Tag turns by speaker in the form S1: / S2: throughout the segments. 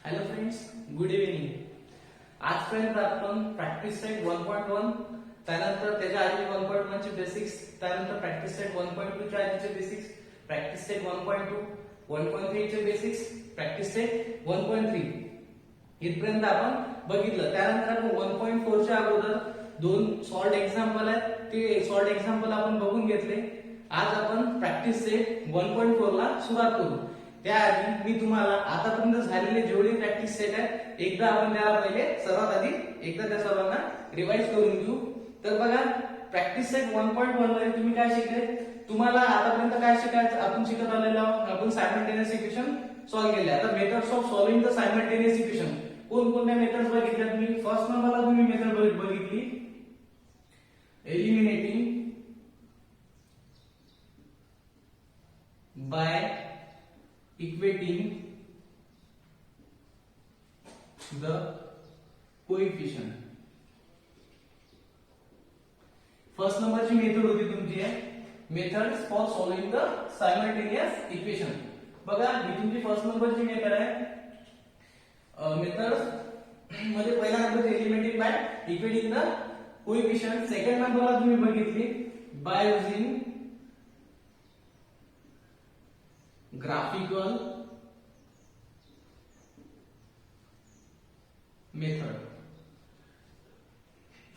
S1: Hello friends, good evening. आजपर्यंत आपण practice set 1.1, त्यानंतर त्याच्या आधी 1.1 चे बेसिक्स, त्यानंतर प्रॅक्टिस सेट 1.2 च्या आधीचे बेसिक्स, प्रॅक्टिस सेट 1.2, 1.3 चे बेसिक्स, प्रॅक्टिस सेट 1.3 इथपर्यंत आपण बघितलं. त्यानंतर आपण 1.4 च्या अगोदर दोन सॉल्ड एक्झाम्पल आहेत, ते सॉल्ड एक्झाम्पल आपण बघून घेतले. आज आपण प्रॅक्टिस सेट 1.4 ला सुरुवात करू. त्याआधी मी तुम्हाला आतापर्यंत झालेले जेवढे प्रॅक्टिस सेट आहेत एकदा आपण त्याला पहिले सर्वात आधी एकदा त्या सर्वांना रिवाइज करून घेऊ. तर बघा, प्रॅक्टिस सेट 1.1 मध्ये तुम्ही काय शिकले? तुम्हाला आतापर्यंत काय शिकायचं आपण शिकत आलेलो आहोत. आपण सायमल्टेनियस इक्वेशन सॉल्व्ह केले. आता methods of solving the simultaneous equation कोणकोणत्या मेथड्स बघितल्या तुम्ही? फर्स्ट नंबरला तुम्ही मेथड बघितली eliminating by equating the coefficient. First नंबरची मेथड होती तुमची methods for solving the simultaneous equation. बघा, ही तुमची फर्स्ट नंबरची मेथड आहे. मेथड्स मध्ये पहिला number eliminating by equating the coefficient. Second नंबरला तुम्ही बघितली by using graphical method.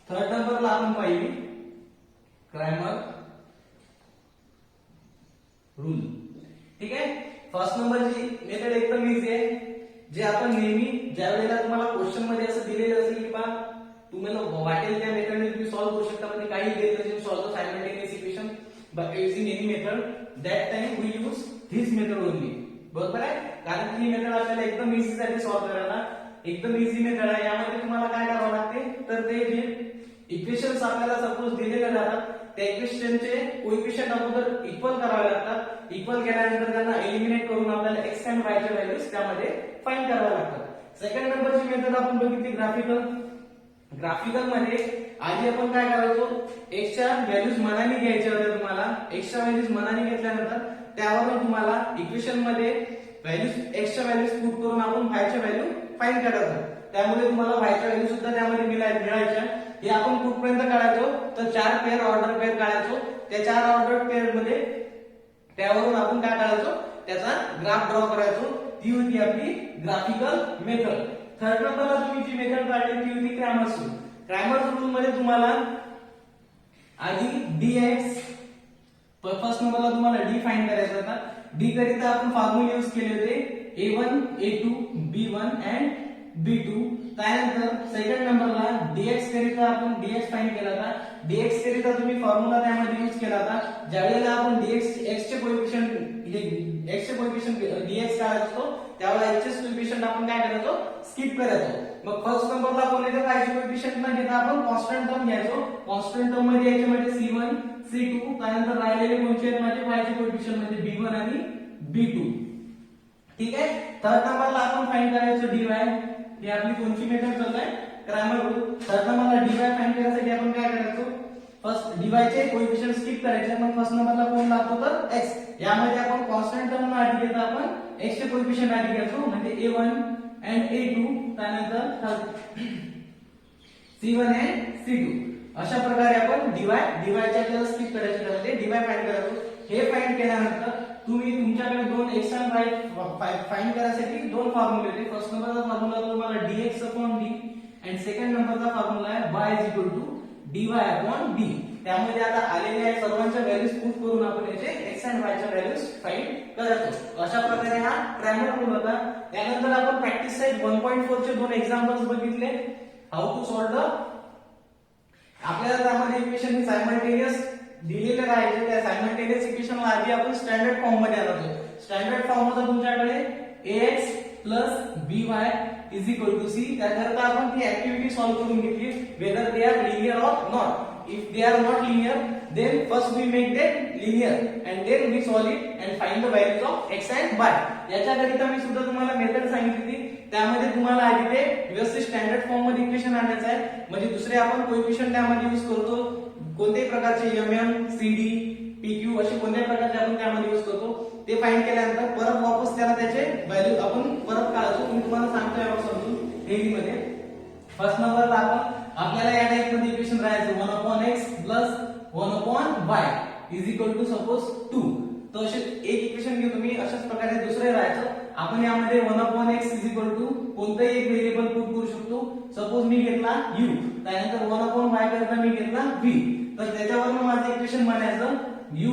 S1: Third नंबरला आपण पाहिली क्रॅमर रूल. ठीक आहे. फर्स्ट नंबरची मेथड एकदम इझी आहे, जे आपण नेहमी ज्या वेळेला तुम्हाला क्वेश्चन मध्ये असं दिलेलं असेल की बा तुम्हाला वाटेल त्या मेथडने तुम्ही सॉल्व्ह करू शकता, म्हणजे काही दिलेलं असेल solve the simultaneous equation by using any method, that time we use this method only. बरोबर आहे, कारण ही मेथड आपल्याला एकदम इझी साठी सॉल्व्ह करायला एकदम इझी मेथड आहे. यामध्ये तुम्हाला काय करावं लागते तर ते जे इक्वेशन्स आपल्याला सपोज दिलेले जातात त्या इक्वेशनचे कोएफिशिएंट अगोदर इक्वल करावे लागतात. इक्वल केल्यानंतर त्यांना एलिमिनेट करून आपल्याला एक्स अँड वाय च्या व्हॅल्यूज त्यामध्ये फाइंड कराव्या लागतात. सेकंड नंबरची मेथड आपण बघितली ग्राफिकल. ग्राफिकल मध्ये आधी आपण काय करायचो, एक्स च्या व्हॅल्यूज मनाने घ्यायच्या होत्या. तुम्हाला एक्स च्या व्हॅल्यूज मनाने घेतल्यानंतर त्यावरून तुम्हाला इक्वेशन मध्ये व्हॅल्यूज एक्स च्या व्हॅल्यूज पुट करून आपण वाय च्या व्हॅल्यू फाइंड करायचो. त्यामुळे तुम्हाला वाय च्या व्हॅल्यू सुद्धा त्यामध्ये मिळायच्या. हे आपण कुठपर्यंत काढायचो तर 4 पेअर ऑर्डर पेअर काढायचो. त्या 4 ऑर्डर पेअर मध्ये त्यावरून आपण काय काढायचो, त्याचा ग्राफ ड्रॉ करायचो. ती होती आपली ग्राफिकल मेथड. थर्ड नंबरला तुम्ही जी मेथड काढली ती होती क्रॅमर्स रूल. क्रॅमर्स रूल मध्ये तुम्हाला आधी dx फर्स्ट नंबरला तुम्हाला डी फाइंड करायचा होता. डी करिता आपण फॉर्म्युला यूज केले होते a1 a2 b1 and b2. त्यानंतर सेकंड नंबरला dx करिता आपण dx फाइंड केला होता. dx करिता तुम्ही फॉर्म्युला त्यामध्ये यूज केला होता. ज्यावेळेला आपण dx x चे कोएफिशिएंट dx काढायचो त्यावेळेला x चे कोएफिशिएंट आपण काय करायचो, स्किप करायचो. मग फर्स्ट नंबरला आपण इथे काय चे कोएफिशिएंट न घेता आपण कॉन्स्टंट टर्म घ्यायचो. कॉन्स्टंट टर्म मध्ये याच्यामध्ये c1 c2 त्यानंतर राहिलेले कोणते आहेत माझे y चे कोएफिशिएंट म्हणजे b1 आणि b2. ठीक आहे. थर्ड नंबरला आपण फाइंड करायचो dy. ही आपली कोणती मेथड चालू आहे, क्रॅमर रूल. थर्ड नंबरला dy फाइंड करण्यासाठी आपण काय करायचो, फर्स्ट dy चे कोएफिशिएंट स्किप करायचे. मग फर्स्ट नंबरला कोण लागतो तर x. यामध्ये आपण कॉन्स्टंट टर्म आधी घेता आपण x चे कोएफिशिएंट आधी घ्यायचो म्हणजे a1 and a2 त्यानंतर c1 and c2. अशा प्रकारे आपण dy चे आपल्याला स्किप करायचे त्यामध्ये dy फाइंड करायचो. हे फाइंड केल्यानंतर तुम्ही तुमच्याकडे दोन x आणि y फाइंड करण्यासाठी दोन फॉर्म्युले होते. फर्स्ट नंबरचा फॉर्म्युला तुम्हाला dx upon d and second नंबरचा फॉर्म्युला आहे y is equal to dy upon d. त्यामध्ये आता आलेल्या आहे सर्वांच्या व्हॅल्यूज पुट करून आपण याचे x आणि y च्या व्हॅल्यूज फाइंड करायचो. अशा प्रकारे हा क्रॅमर रूल होता. त्यानंतर आपण प्रॅक्टिस सेट 1.4 चे दोन एक्झाम्पल्स बघितले. हाऊ टू सॉल्व द, आपल्याला त्यामध्ये इक्वेशन ही सायमल्टेनियस दिलेले राहायचे. त्या सायमल्टेनियस इक्वेशनला आधी आपण स्टँडर्ड फॉर्म मध्ये आलो. स्टँडर्ड फॉर्म होता तुमच्याकडे ax by is equal to c. त्याकरता आपण ती ऍक्टिव्हिटी सॉल्व्ह करून घेतली, whether they are linear or not. If they are not linear, then first we make them linear and then we solve it and find the values of x and y. याच्याकरिता मी सुद्धा तुम्हाला method सांगितली. त्यामध्ये तुम्हाला आधी ते व्यवस्थित standard form मध्ये equation आणायचं आहे. म्हणजे दुसरे आपण कोएफिशिएंट त्यामध्ये यूज करतो कोणत्याही प्रकारचे mm cd pq असे कोणत्याही प्रकारचे आपण त्यामध्ये यूज करतो. ते फाइंड केल्यानंतर परत वापस त्याला त्याचे व्हॅल्यू आपण परत काढायचो. मी तुम्हाला सांगतो यावर समजून थेरी मध्ये. फर्स्ट नंबरला आपण आपल्याला या टाइप मध्ये इक्वेशन राहायचं 1/x plus 1/y is equal to suppose 2. तर असे एक इक्वेशन घेतो मी. अशाच प्रकारे दुसरे राहायचं. आपण यामध्ये 1/x इज इक्वल टू कोणताही एक व्हेरिएबल पुट करू शकतो. सपोज मी घेतला u, त्यानंतर 1/y करता मी घेतला v. तर त्याच्यावरून माझं इक्वेशन बनायचं u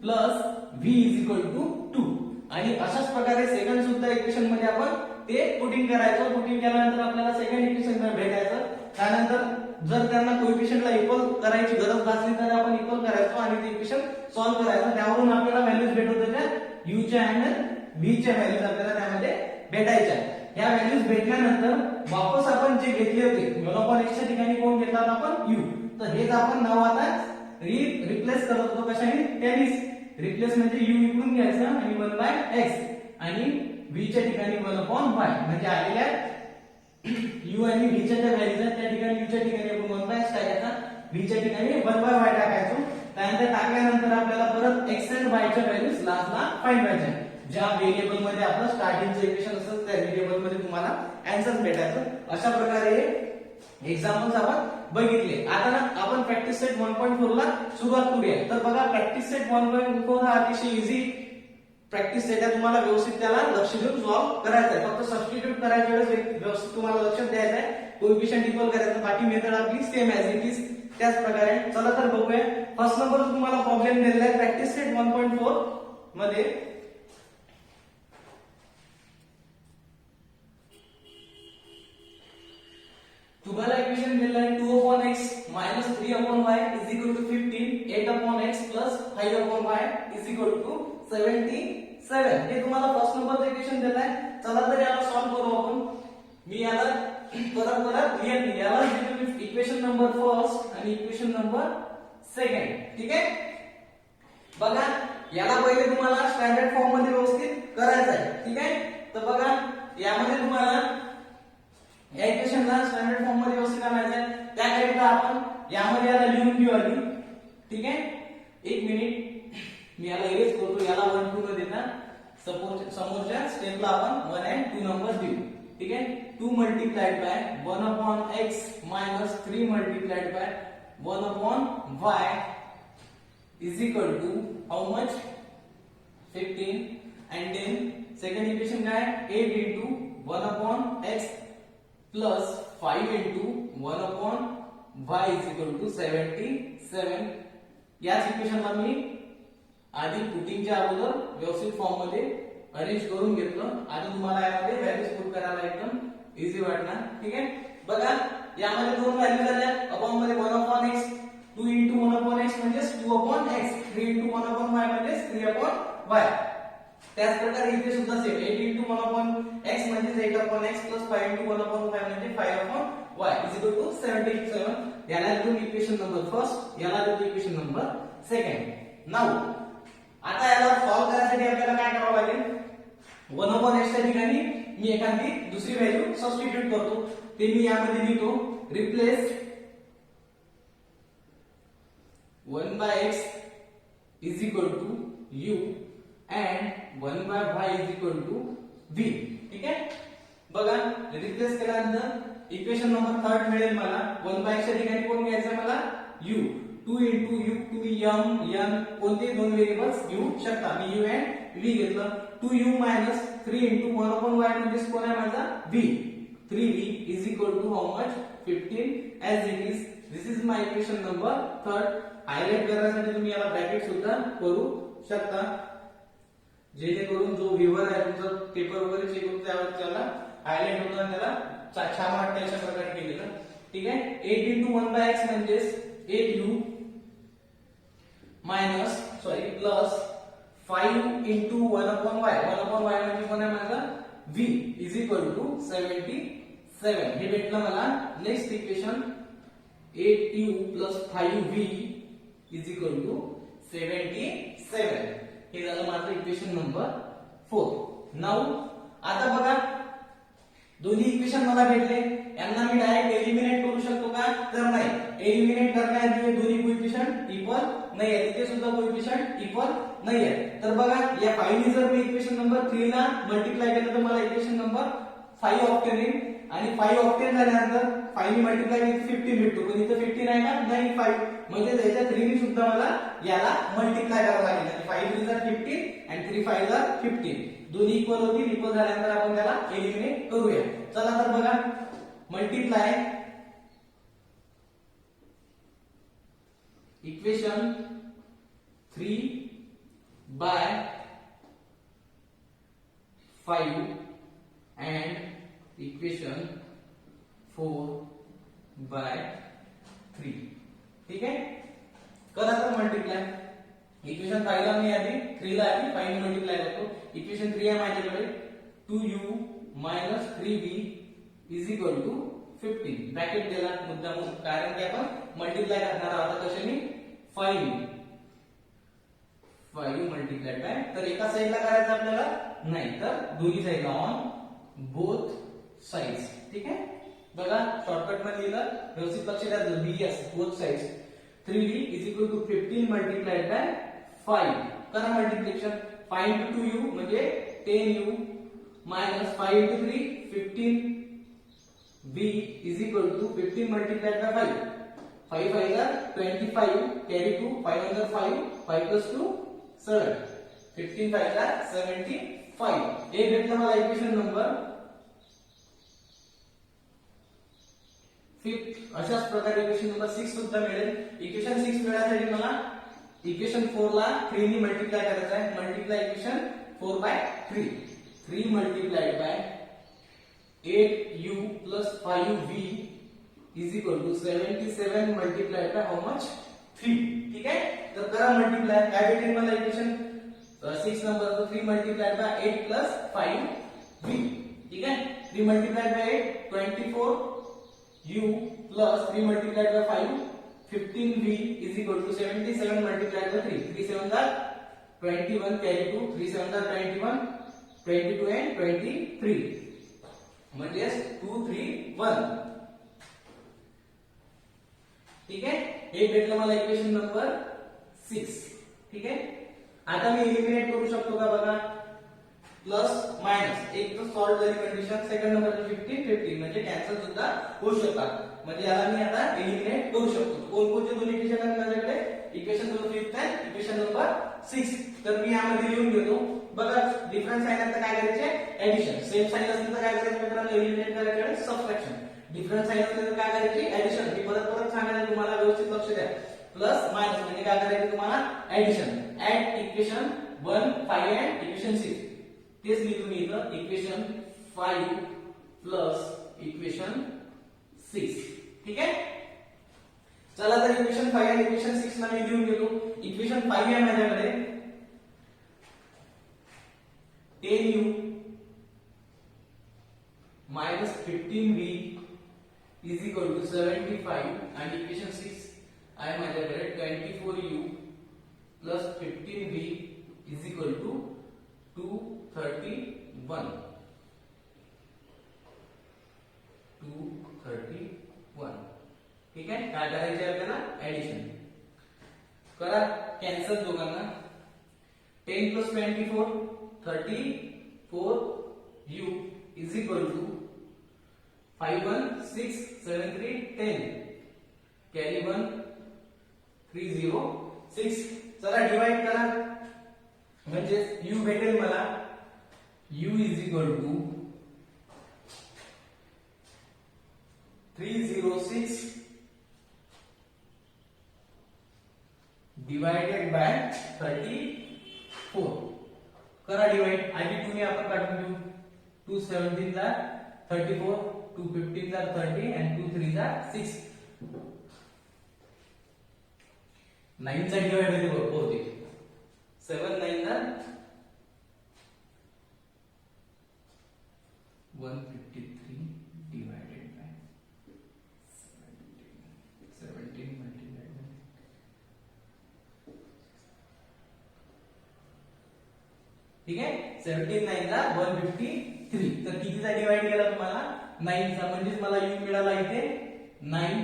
S1: plus v is equal to 2. आणि अशाच प्रकारे सेकंड सुद्धा इक्वेशन मध्ये आपण ते पुटिंग करायचं. पुटिंग केल्यानंतर आपल्याला सेकंड इक्वेशन भेटायचं. त्यानंतर जर त्यांना कोएफिशियंटला इक्वल करायची गरज भासली तर आपण इक्वल करायचो आणि ते इक्वेशन सॉल्व्ह करायचं. त्यावरून आपल्याला व्हॅल्यूज भेटत होत्या u च्या आणि v च्या व्हॅल्यूज आपल्याला त्यामध्ये भेटायच्या. या व्हॅल्यूज भेटल्यानंतर वापस आपण जे घेतले होते 1/x च्या ठिकाणी कोण घेतला आपण u. तर हेच आपण नाव आता रिप्लेस करत होतो कशाने, त्यानेच. रिप्लेस म्हणजे u इकडून घ्यायचं आणि 1/x आणि v च्या ठिकाणी 1/y म्हणजे आलेल्या u आणि v च्या ज्या व्हॅल्यूज आहेत त्या ठिकाणी u च्या ठिकाणी आपण 1/x टाकायचा, v च्या ठिकाणी 1/y टाकायचो. त्यानंतर टाकल्यानंतर आपल्याला परत x आणि y च्या व्हॅल्यूज लास्टला फाइंड करायच्या. ज्या व्हेरिएबल मध्ये आपलं स्टार्टिंगचं इक्वेशन असेल त्या व्हेरिएबल मध्ये तुम्हाला आन्सर भेटायचं. अशा प्रकारे एक्झाम्पल्स आपण बघितले. आता ना आपण प्रॅक्टिस सेट 1.4 ला सुरुवात करूया. तर बघा प्रॅक्टिस सेट 1.4 हा अतिशय इझी प्रॅक्टिस सेट आहे. तुम्हाला व्यवस्थित त्याला लक्ष देऊन सॉल्व्ह करायचं आहे. फक्त सबस्टिट्यूट करायच्या वेळेस व्यवस्थित तुम्हाला लक्ष द्यायचं आहे. कोएफिशियंट इक्वल करायचं. बाकी मेथड आपली सेम ॲज इट इज त्याच प्रकारे. चला तर बघूया. फर्स्ट नंबर तुम्हाला प्रॉब्लेम दिलेला आहे प्रॅक्टिस सेट 1.4 मध्ये. तुम्हाला इक्वेशन दिलेलं आहे 2/x minus 3/y is equal to 15, 8/x plus 5/y is equal to 77. हे तुम्हाला फर्स्ट नंबरचं इक्वेशन दिलं आहे. चला तर याला सॉल्व्ह करू आपण. मी याला परत लिहित याला इक्वेशन नंबर फर्स्ट आणि इक्वेशन नंबर सेकंड. ठीक आहे. बघा याला पहिले तुम्हाला स्टँडर्ड फॉर्म मध्ये व्यवस्थित करायचं आहे. ठीक आहे. तर बघा यामध्ये तुम्हाला या इक्वेशनला स्टँडर्ड फॉर्म मध्ये व्यवस्थित आणायचं आहे. त्याकरिता आपण यामध्ये याला लिहून घेऊ आधी. ठीक आहे. एक मिनिट मी याला इरेज करतो. याला 1 2 न देता समोरच्या स्टेपला आपण 1 and 2 नंबर देऊ. ठीक आहे. 2 multiplied by 1/x minus 3 multiplied by 1/y is equal to how much 15 and then second equation काय 8 into 1/x plus 5 into 1/y is equal to 77. याच इक्वेशनला मी आधी पुटिंगच्या अगोदर व्यवस्थित फॉर्म मध्ये अरेंज करून घेतलं. आता तुम्हाला यामध्ये व्हॅल्यूज पुट करायला एकदम इझी वाटणार. ठीक आहे. बघा यामध्ये दोन व्हॅल्यू झाल्या. अपॉन मध्ये 1/x 2 into 1/x म्हणजे 2/x 3 into 1/y म्हणजे 3/y. त्याच प्रकारे इथे सुद्धा सेम 8 into 1/x म्हणजे 8/x plus 5 into 1/y म्हणजे 5/y is equal to 77. याला देतो इक्वेशन नंबर फर्स्ट, याला देतो इक्वेशन नंबर सेकंड. नाउ आता याला सॉल्व्ह करण्यासाठी आपल्याला काय करावं लागेल 1/x च्या ठिकाणी मी एखादी दुसरी व्हॅल्यू सबस्टिट्यूट करतो. ते मी यामध्ये लिहितो replace 1/x is equal to u and 1/y is equal to v. ठीक आहे. बघा रिप्लेस केल्यानंतर इक्वेशन नंबर थर्ड मिळेल मला. 1/x च्या ठिकाणी कोण घ्यायचं मला u. 2 into u तुम्ही n कोणते दोन व्हेरिएबल्स घेऊ शकता. मी u and v घेतलं. 2u minus 3 into 1/y म्हणजे कोण आहे माझा v. 3v is equal to how much 15 as it is. This is my equation number third. Highlight करण्यासाठी तुम्ही याला ब्रॅकेट सुद्धा करू शकता. जेणेकरून जो व्ह्यूअर आहे तुमचा पेपर वगैरे चेक होतो त्यावर त्याला हायलाइट होतं आणि त्याला छान वाटतं अशा प्रकारे केलेलं. ठीक आहे. 8 into 1/x म्हणजे 8u minus plus 5 into 1/y. 1/y म्हणजे कोण आहे माझा v इज इक्वल टू 77. हे भेटलं मला. Next equation 8u plus 5v is equal to 77. हे झालं माझं इक्वेशन नंबर 4. नाउ आता बघा दोन्ही इक्वेशन मला भेटले. यांना मी डायरेक्ट एलिमिनेट करू शकतो का तर नाही. एलिमिनेट करण्याआधी दोन्ही कोएफिशियंट इक्वल नाही आहे. तिथे सुद्धा कोएफिशियंट इक्वल नाही आहे. तर बघा या 5 नी जर मी इक्वेशन नंबर 3 ला मल्टिप्लाय केलं तर मला इक्वेशन नंबर 5 ऑप्टेन येईल आणि 5 ऑप्टेन झाल्यानंतर 5 नी मल्टिप्लाय केलं 15 भेटतो. पण इथं 15 आहे ना, नाही 5 म्हणजे त्याच्या 3 नी सुद्धा मला याला मल्टिप्लाय करावं लागेल. आणि 5 3 जा 15 आणि 3 5 जा 15 दोन्ही इक्वल होतील. इक्वल झाल्यानंतर आपण त्याला एलिमिनेट करूया. चला तर बघा multiply equation 3 by 5 and equation 4 by 3. ठीक आहे. करा तर मल्टिप्लाय. इक्वेशन 5 ला मी आधी 3 ला आधी 5 ने मल्टिप्लाय करतो. इक्वेशन 3 आहे माझ्याकडे 2u 3v is equal to 15. Bracket दिला मुद्दाम कारण की आपण मल्टिप्लाय करणार आहोत कशाने 5 मल्टिप्लाइड बाय. तर एका साइडला करायचं आपल्याला नाही तर दोन्ही साइडला ऑन बोथ साइड्स. ठीक आहे. बघा शॉर्टकट मध्ये लिहिलं व्यवस्थित लक्ष द्या. बीएस both sides 3v is equal to 15 multiplied by 5. करा मल्टिप्लिकेशन 5 into 2u म्हणजे 10u minus 5 into 3 15v is equal to 15 multiplied by 5. 5 5 are 25 carry 2 5 under 5 5 plus 2 7 15 5 are 75. हे भेटलं मला इक्वेशन नंबर 5. अशाच प्रकारे इक्वेशन नंबर 6 सुद्धा मिळेल. इक्वेशन 6 मिळण्यासाठी मला इक्वेशन 4 ला 3 ने मल्टिप्लाय करायचं आहे. Multiply equation 4 by 3. 3 multiplied by 8u plus 5v is equal to 77 multiplied by how much 3. ठीक आहे. तर करा मल्टिप्लाय. काय भेटेल मला equation 6 number 3 multiplied by 8 plus 5v. ठीक आहे. 3 multiplied by 8 24u plus 3 multiplied by 5 15v is equal to 77 multiplied by 3. 3 7 are 21 carry 2 3 7 are 21 22 and 23 म्हणजे 2 3 1. ठीक आहे. हे भेटलं मला इक्वेशन नंबर 6. ठीक आहे. आता मी एलिमिनेट करू शकतो का बघा प्लस मायनस एक तर सॉल्व्ह झाली कंडिशन. सेकंड नंबर 50 50 म्हणजे कॅन्सल सुद्धा होऊ शकतात. म्हणजे याला मी आता एलिमिनेट करू शकतो. कोणकोणते दोन इक्वेशन आहेत माझ्याकडे इक्वेशन नंबर 5 आहे इक्वेशन नंबर 6. तर मी यामध्ये लिहून घेतो. बघा डिफरन्स साइन असलं तर काय करायचे एडिशन. सेम साइन असलं तर काय करायचं मित्रांनो एलिमिनेट करायचे सबट्रॅक्शन. डिफरन्स साइन असलं तर काय करायचे एडिशन. मी परत परत सांगायचं तुम्हाला व्यवस्थित लक्ष द्या. प्लस मायनस म्हणजे काय करायचं तुम्हाला addition. Add equation 1 5 and equation 6. तेच लिहितो मी इथं इक्वेशन 5 प्लस इक्वेशन 6. ठीक आहे. चला तर इक्वेशन 5 आणि इक्वेशन 6 ला मी लिहून घेतो. इक्वेशन 5 आहे माझ्याकडे 10u minus 15v is equal to 75 and equation 6 आहे माझ्याकडे 24u plus 15v is equal to 231. 231. ठीक आहे. काय करायचे आपल्याला ऍडिशन करा. कॅन्सल दोघांना 10 plus 24 34u is equal to 5 1 6 7 3 10 carry 1 3 0 6. चला डिवाइड करा म्हणजे u भेटेल मला u is equal to 306 divided by 34. करा डिवाइड. आधी तुम्ही आपण काढून घेऊ. 2 17 ला 34 2 15 ला 30 and 2 3 ला 6. 9 चा डिवाइड मध्ये बहुतेक 7 9 ला 153 divided by 17 multiplied by ठीक आहे. 17 9 ला 153. तर कितीचा डिवाइड केला तुम्हाला 9 चा म्हणजे मला u मिळाला इथे 9.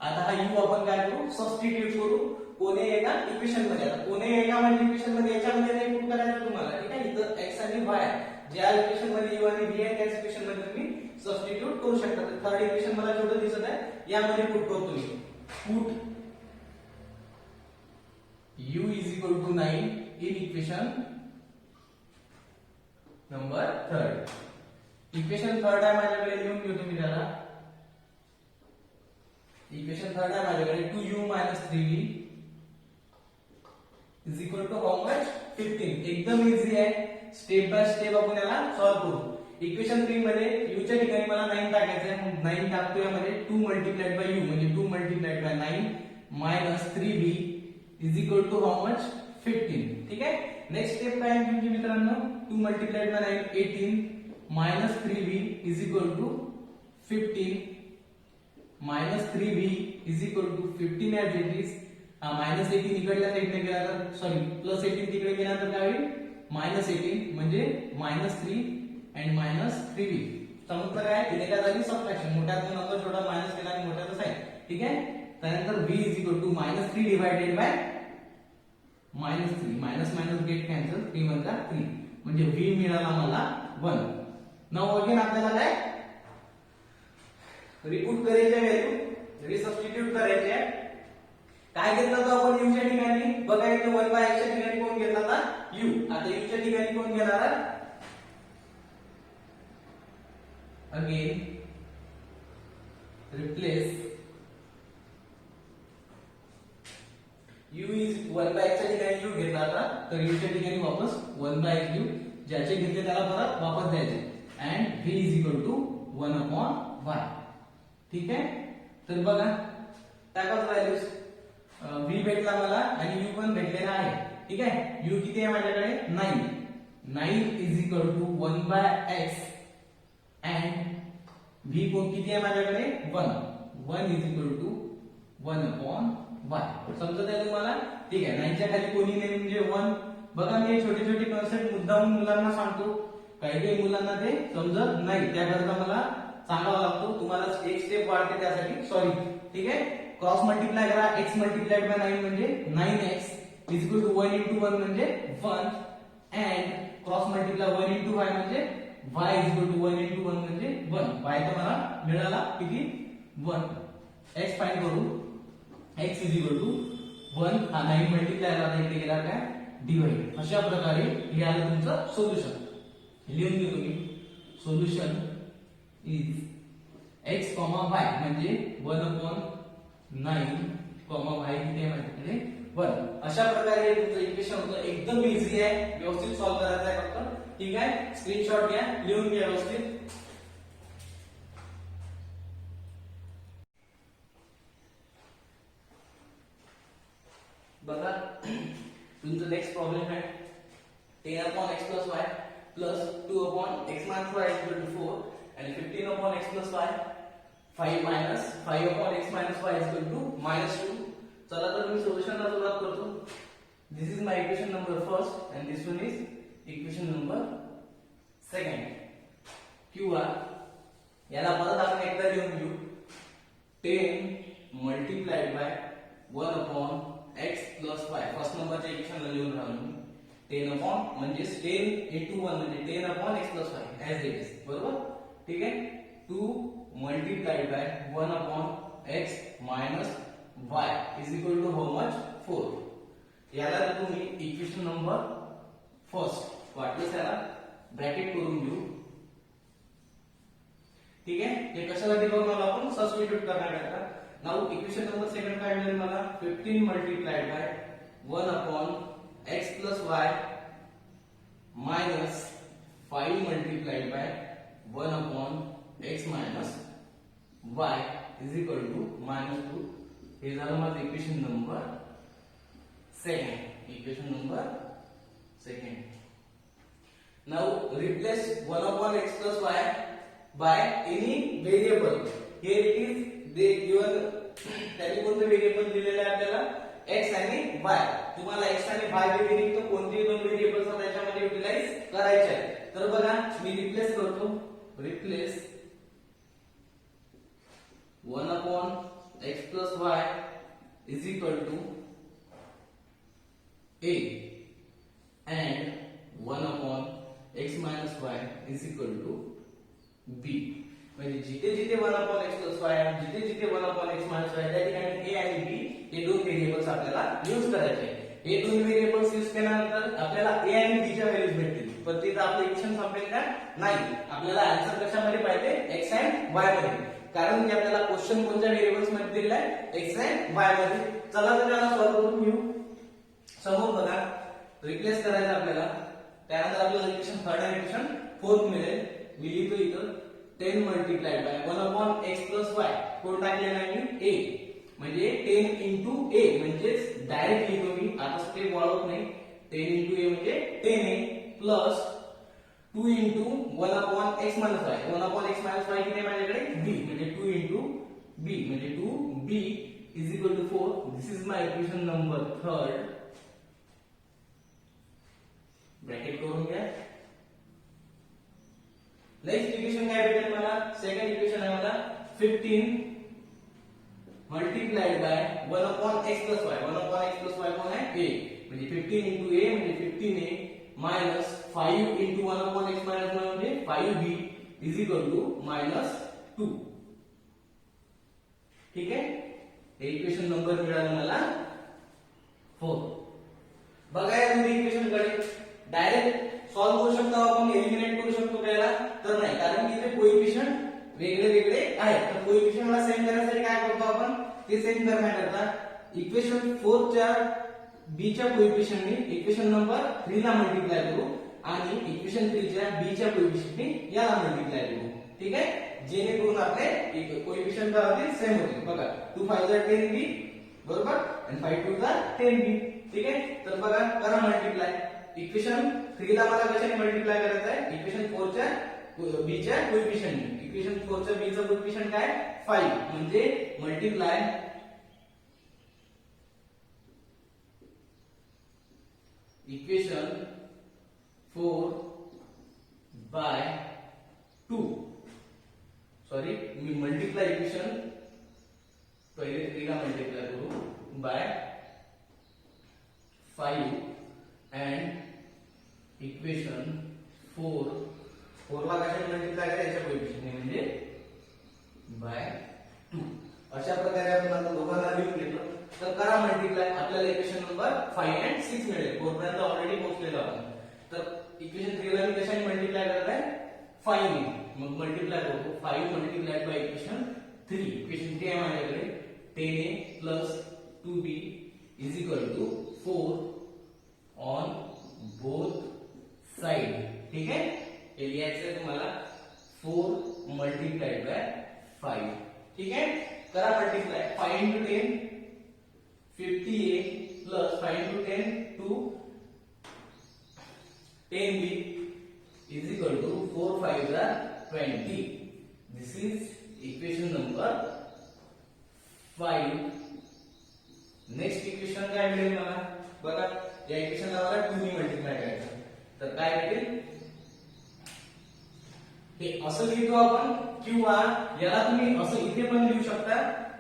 S1: आता हा u आपण काय करू सबस्टिट्यूट करू. कोणे एका इक्वेशन मध्ये. आता कोणे एका म्हणजे इक्वेशन मध्ये याच्यामध्ये नाही पुट करायचं तुम्हाला, ठीक आहे. इथं x आणि y ज्या इक्वेशन मध्ये u आणि v आहे त्याच इक्वेशन मध्ये तुम्ही सबस्टिट्यूट करू शकता. तर थर्ड इक्वेशन मला छोटं दिसत आहे, यामध्ये पुट करतो मी. Put u is equal to 9 in equation number third. Equation third आहे माझ्याकडे, लिहून घेतो मी त्याला. इक्वेशन थर्ड आहे माझ्याकडे 2u - 3v is equal to how much 15. एकदम इझी आहे, स्टेप बाय स्टेप आपण याला सॉल्व्ह करू. इक्वेशन 3 मध्ये u च्या ठिकाणी मला 9 टाकायचं आहे, मग 9 टाकतो यामध्ये. 2 मल्टिप्लाइड बाय u म्हणजे 2 multiplied by 9 minus 3b is equal to how much 15. ठीक आहे. नेक्स्ट स्टेप काय आहे तुमची मित्रांनो, 2 multiplied by 9 18 minus 3b is equal to 15 minus 3b is equal to 15 as it is. Minus 18 इकडल्या साईडने गेला तर सॉरी प्लस 18 तिकडे गेला तर काय होईल, मायनस 18 म्हणजे मायनस 3 अँड मायनस 3b. समजलं काय, इथे काय झाली सबट्रॅक्शन, मोठ्यातून नंतर छोटा मायनस केला आणि मोठ्याचं साइन. ठीक आहे. त्यानंतर b is equal to minus 3 divided by minus 3. Minus minus get cancel, 3 one जा 3 म्हणजे v मिळाला मला 1. नाउ अगेन आपल्याला काय रिपुट करायचे व्हॅल्यू, रिसबस्टिट्यूट करायचे आहे. काय घेतलं होतं आपण u च्या ठिकाणी, बघा इथे 1 बाय x च्या ठिकाणी कोण घेतला होता, u. आता u च्या ठिकाणी कोण घेणार आहे, again replace u is 1 by x च्या ठिकाणी u घेतला होता, तर u च्या ठिकाणी वापस 1 बाय x u ज्याचे घेतले त्याला परत वापस द्यायचे. And v is equal to 1 upon y. ठीक आहे. तर बघा टाकाच व्हॅल्यूज, v भेटला मला आणि u पण भेटलेला आहे. ठीक आहे. u किती आहे माझ्याकडे 9. 9 is equal to 1 by x and v को किती आहे माझ्याकडे 1. 1 is equal to 1 upon y. समजत आहे तुम्हाला. ठीक आहे. 9 च्या खाली कोणी नाही म्हणजे 1. बघा मी छोटे छोटे कन्सेप्ट मुद्दाम मुलांना सांगतो, काही काही मुलांना ते समजत नाही, त्याकरता मला सांगावं लागतो. तुम्हाला एक स्टेप वाढते त्यासाठी सॉरी. ठीक आहे. क्रॉस मल्टिप्लाय करा, x मल्टिप्लाइड बाय 9 म्हणजे 9x is equal to 1 into 1 म्हणजे 1 and cross multiply 1 into y म्हणजे y is equal to 1 into 1 म्हणजे 1. y तर मला मिळाला किती 1. x फाइंड करू, x इज इक्वल टू 1. हा 9 मल्टिप्लाय झाला इकडे गेला काय डिवाइड. अशा प्रकारे हे आलं तुमचं सोल्युशन. लिहून घेतो मी. सोल्युशन इज x, y म्हणजे 1 अपॉन 9, y किती आहे माझ्याकडे 1. अशा प्रकारे हे तुमचं इक्वेशन होतं. एकदम इझी आहे, व्यवस्थित सॉल्व्ह करायचं आहे फक्त. ठीक आहे. स्क्रीनशॉट घ्या, लिहून घ्या व्यवस्थित. बघा तुमचं नेक्स्ट प्रॉब्लेम आहे 10 upon x plus y plus 2 upon x minus y is equal to 4 and 15 upon x plus y 5 minus 5 upon x minus y is equal to minus 2. चला तर मी सोल्युशनला सुरुवात करतो. This is my equation number first and this one is equation number second. किंवा याला परत आपण एकदा लिहून घेऊ. 10 multiplied by 1 upon x plus y. First नंबरच्या इक्वेशनला लिहून राहिलो. 10 अपॉन म्हणजे 10 into 1 म्हणजे 10 upon x plus y as it is. बरोबर. ठीक आहे. 2 multiplied by 1 upon x minus y is equal to how much 4. याला तुम्ही इक्वेशन नंबर फर्स्ट वाटलं त्याला ब्रॅकेट करून घेऊ. ठीक आहे. हे कशासाठी करून आलो आपण सबस्टिट्यूट करण्याकरता. नाउ इक्वेशन नंबर सेकंड काय मिळेल मला 15 multiplied by 1 upon x plus y minus 5 multiplied by 1 upon x minus y is equal to minus 2. हे झालं माझं equation number second. Equation number second. Now replace 1 upon x plus y by any variable. Here it is they given त्यांनी कोणते variable दिलेले आहे आपल्याला x आणि y. तुम्हाला x आणि y व्यतिरिक्त कोणतेही दोन व्हेरिएबल्स त्याच्यामध्ये युटिलाइज करायचे आहेत. तर बघा मी रिप्लेस करतो. Replace 1 upon x plus y is equal to a and 1 upon x minus y is equal to b. म्हणजे जिथे जिथे 1 upon x plus y जिथे जिथे 1 upon x minus y त्या ठिकाणी a आणि b हे दोन व्हेरिएबल्स आपल्याला यूज करायचे आहे. हे दोन व्हेरिएबल्स यूज केल्यानंतर आपल्याला a आणि b च्या व्हॅल्यूज भेटतील. पण तिथे आपलं इक्वेशन संपेल का? नाही. आपल्याला आन्सर कशामध्ये पाहिजे? x and y मध्ये. कारण की आपल्याला क्वेश्चन कोणत्या व्हेरिएबल्स मध्ये दिलेला आहे? x and y मध्ये. चला तर त्याला सॉल्व्ह करून घेऊ. समोर बघा रिप्लेस करायचं आपल्याला. त्यानंतर आपल्याला इक्वेशन थर्ड आणि इक्वेशन फोर्थ मिळेल. मी लिहितो इथं 10 multiplied by 1 upon x plus y. कोण टाकलेला आहे मी? a. म्हणजे 10 इंटू a म्हणजेच डायरेक्ट लिहितो मी. आता स्टेप वाढवत नाही. 10 इंटू a म्हणजे 10a plus 2 into 1 upon x minus y. 1 upon x minus y किती आहे माझ्याकडे? b. म्हणजे 2 इंटू b म्हणजे 2b is equal to 4. This is my equation number third. Bracket करून घ्या. नेक्स्ट इक्वेशन काय भेटेल मला? सेकंड इक्वेशन आहे मला 15 multiplied by 1 upon x plus y. 1 upon x plus y कोण आहे? a. म्हणजे 15 इंटू a म्हणजे 15a minus 5 into 1 upon x minus y म्हणजे 5b is equal to minus 2. ठीक आहे. हे इक्वेशन नंबर मिळाला मला 4. बघा या दोन्ही इक्वेशन कडे डायरेक्ट सॉल्व्ह करू शकतो आपण, एलिमिनेट करू शकतो त्याला तर नाही, कारण की इथे कोएफिशिएंट वेगळे वेगळे आहेत. तर कोएफिशिएंटला सेम करण्यासाठी काय करतो आपण? ते सेम करण्याकरता इक्वेशन 4 च्या b च्या कोएफिशिएंटने इक्वेशन नंबर 3 ला मल्टिप्लाय करू आणि इक्वेशन 3 च्या b च्या कोएफिशिएंटने याला मल्टिप्लाय करू. ठीक आहे. जेणेकरून आपले कोएफिशिएंट सेम होतील. बघा 2 5 चा 10b बरोबर आणि 5 2 चा 10b. ठीक आहे. तर बघा करा मल्टिप्लाय. इक्वेशन 3 ला मला कशाने मल्टिप्लाय करायचं आहे? इक्वेशन 4 च्या b च्या कोएफिशिएंटने. इक्वेशन 4 च्या b चा कोएफिशिएंट काय? 5 म्हणजे मल्टिप्लाय इक्वेशन 4 बाय 2. सॉरी मी मल्टिप्लाय इक्वेशन पहिले 3 ला मल्टिप्लाय करू बाय 5 and इक्वेशन 4 ला कशाने मल्टिप्लाय करायच्या? कोएफिशिएंटने म्हणजे बाय 2. अशा प्रकारे आपण आता दोघांना लिहून घेतलं. तर करा मल्टिप्लाय. आपल्याला इक्वेशन नंबर 5 and 6 मिळेल. 4 पर्यंत ऑलरेडी पोहोचलेलो आपण. तर इक्वेशन 3 ला मी कशाने मल्टिप्लाय करत आहे? 5 ने. मग मल्टिप्लाय करतो 5 मल्टिप्लाइड बाय इक्वेशन 3. इक्वेशन 3 आहे माझ्याकडे 10a plus 2b is equal to 4 on both side. ठीक आहे. हे लिहायचं आहे तुम्हाला 4 मल्टिप्लाइड बाय 5. ठीक आहे. करा multiply. 5 into 10 50a plus 5 into 10 2 10b is equal to 4 5s are 20. This is equation number 5. Next equation काय मिळेल मला? बघा या इक्वेशनला मला 2 ने मल्टिप्लाय करायचं. तर काय भेटेल? हे असं लिहितो आपण किंवा याला तुम्ही असं इथे पण लिहू शकता.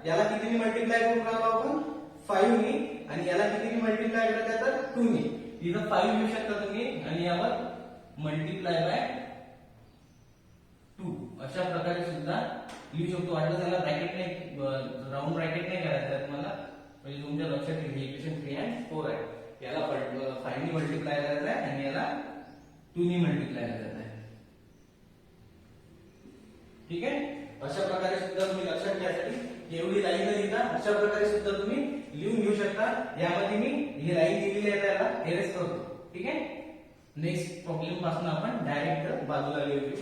S1: याला कितीने मल्टिप्लाय करून राहिलो आपण? 5 ने. आणि याला कितीने मल्टिप्लाय करत तर 2 ने. इथं 5 लिहू शकता तुम्ही आणि यावर मल्टिप्लाय बाय 2 अशा प्रकारे सुद्धा लिहू शकतो. वाटलं त्याला ब्रॅकेट नाही, राऊंड ब्रॅकेट नाही करायचं तुम्हाला, म्हणजे तुमच्या लक्षात येईल. इक्वेशन 3 and 4 आहे. याला 5 ने मल्टिप्लाय करायचं आहे आणि याला 2 ने मल्टिप्लाय करायचं आहे. ठीक आहे. अशा प्रकारे सुद्धा तुम्ही लक्षात घ्यायसाठी एवढी लाईन न लिहिता अशा प्रकारे सुद्धा तुम्ही लिहून घेऊ शकता. यामध्ये मी ही लाईन दिलेली आहे त्याला एरेस करतो. ठीक आहे. नेक्स्ट प्रॉब्लेम पासून आपण डायरेक्ट बाजूला लिहू.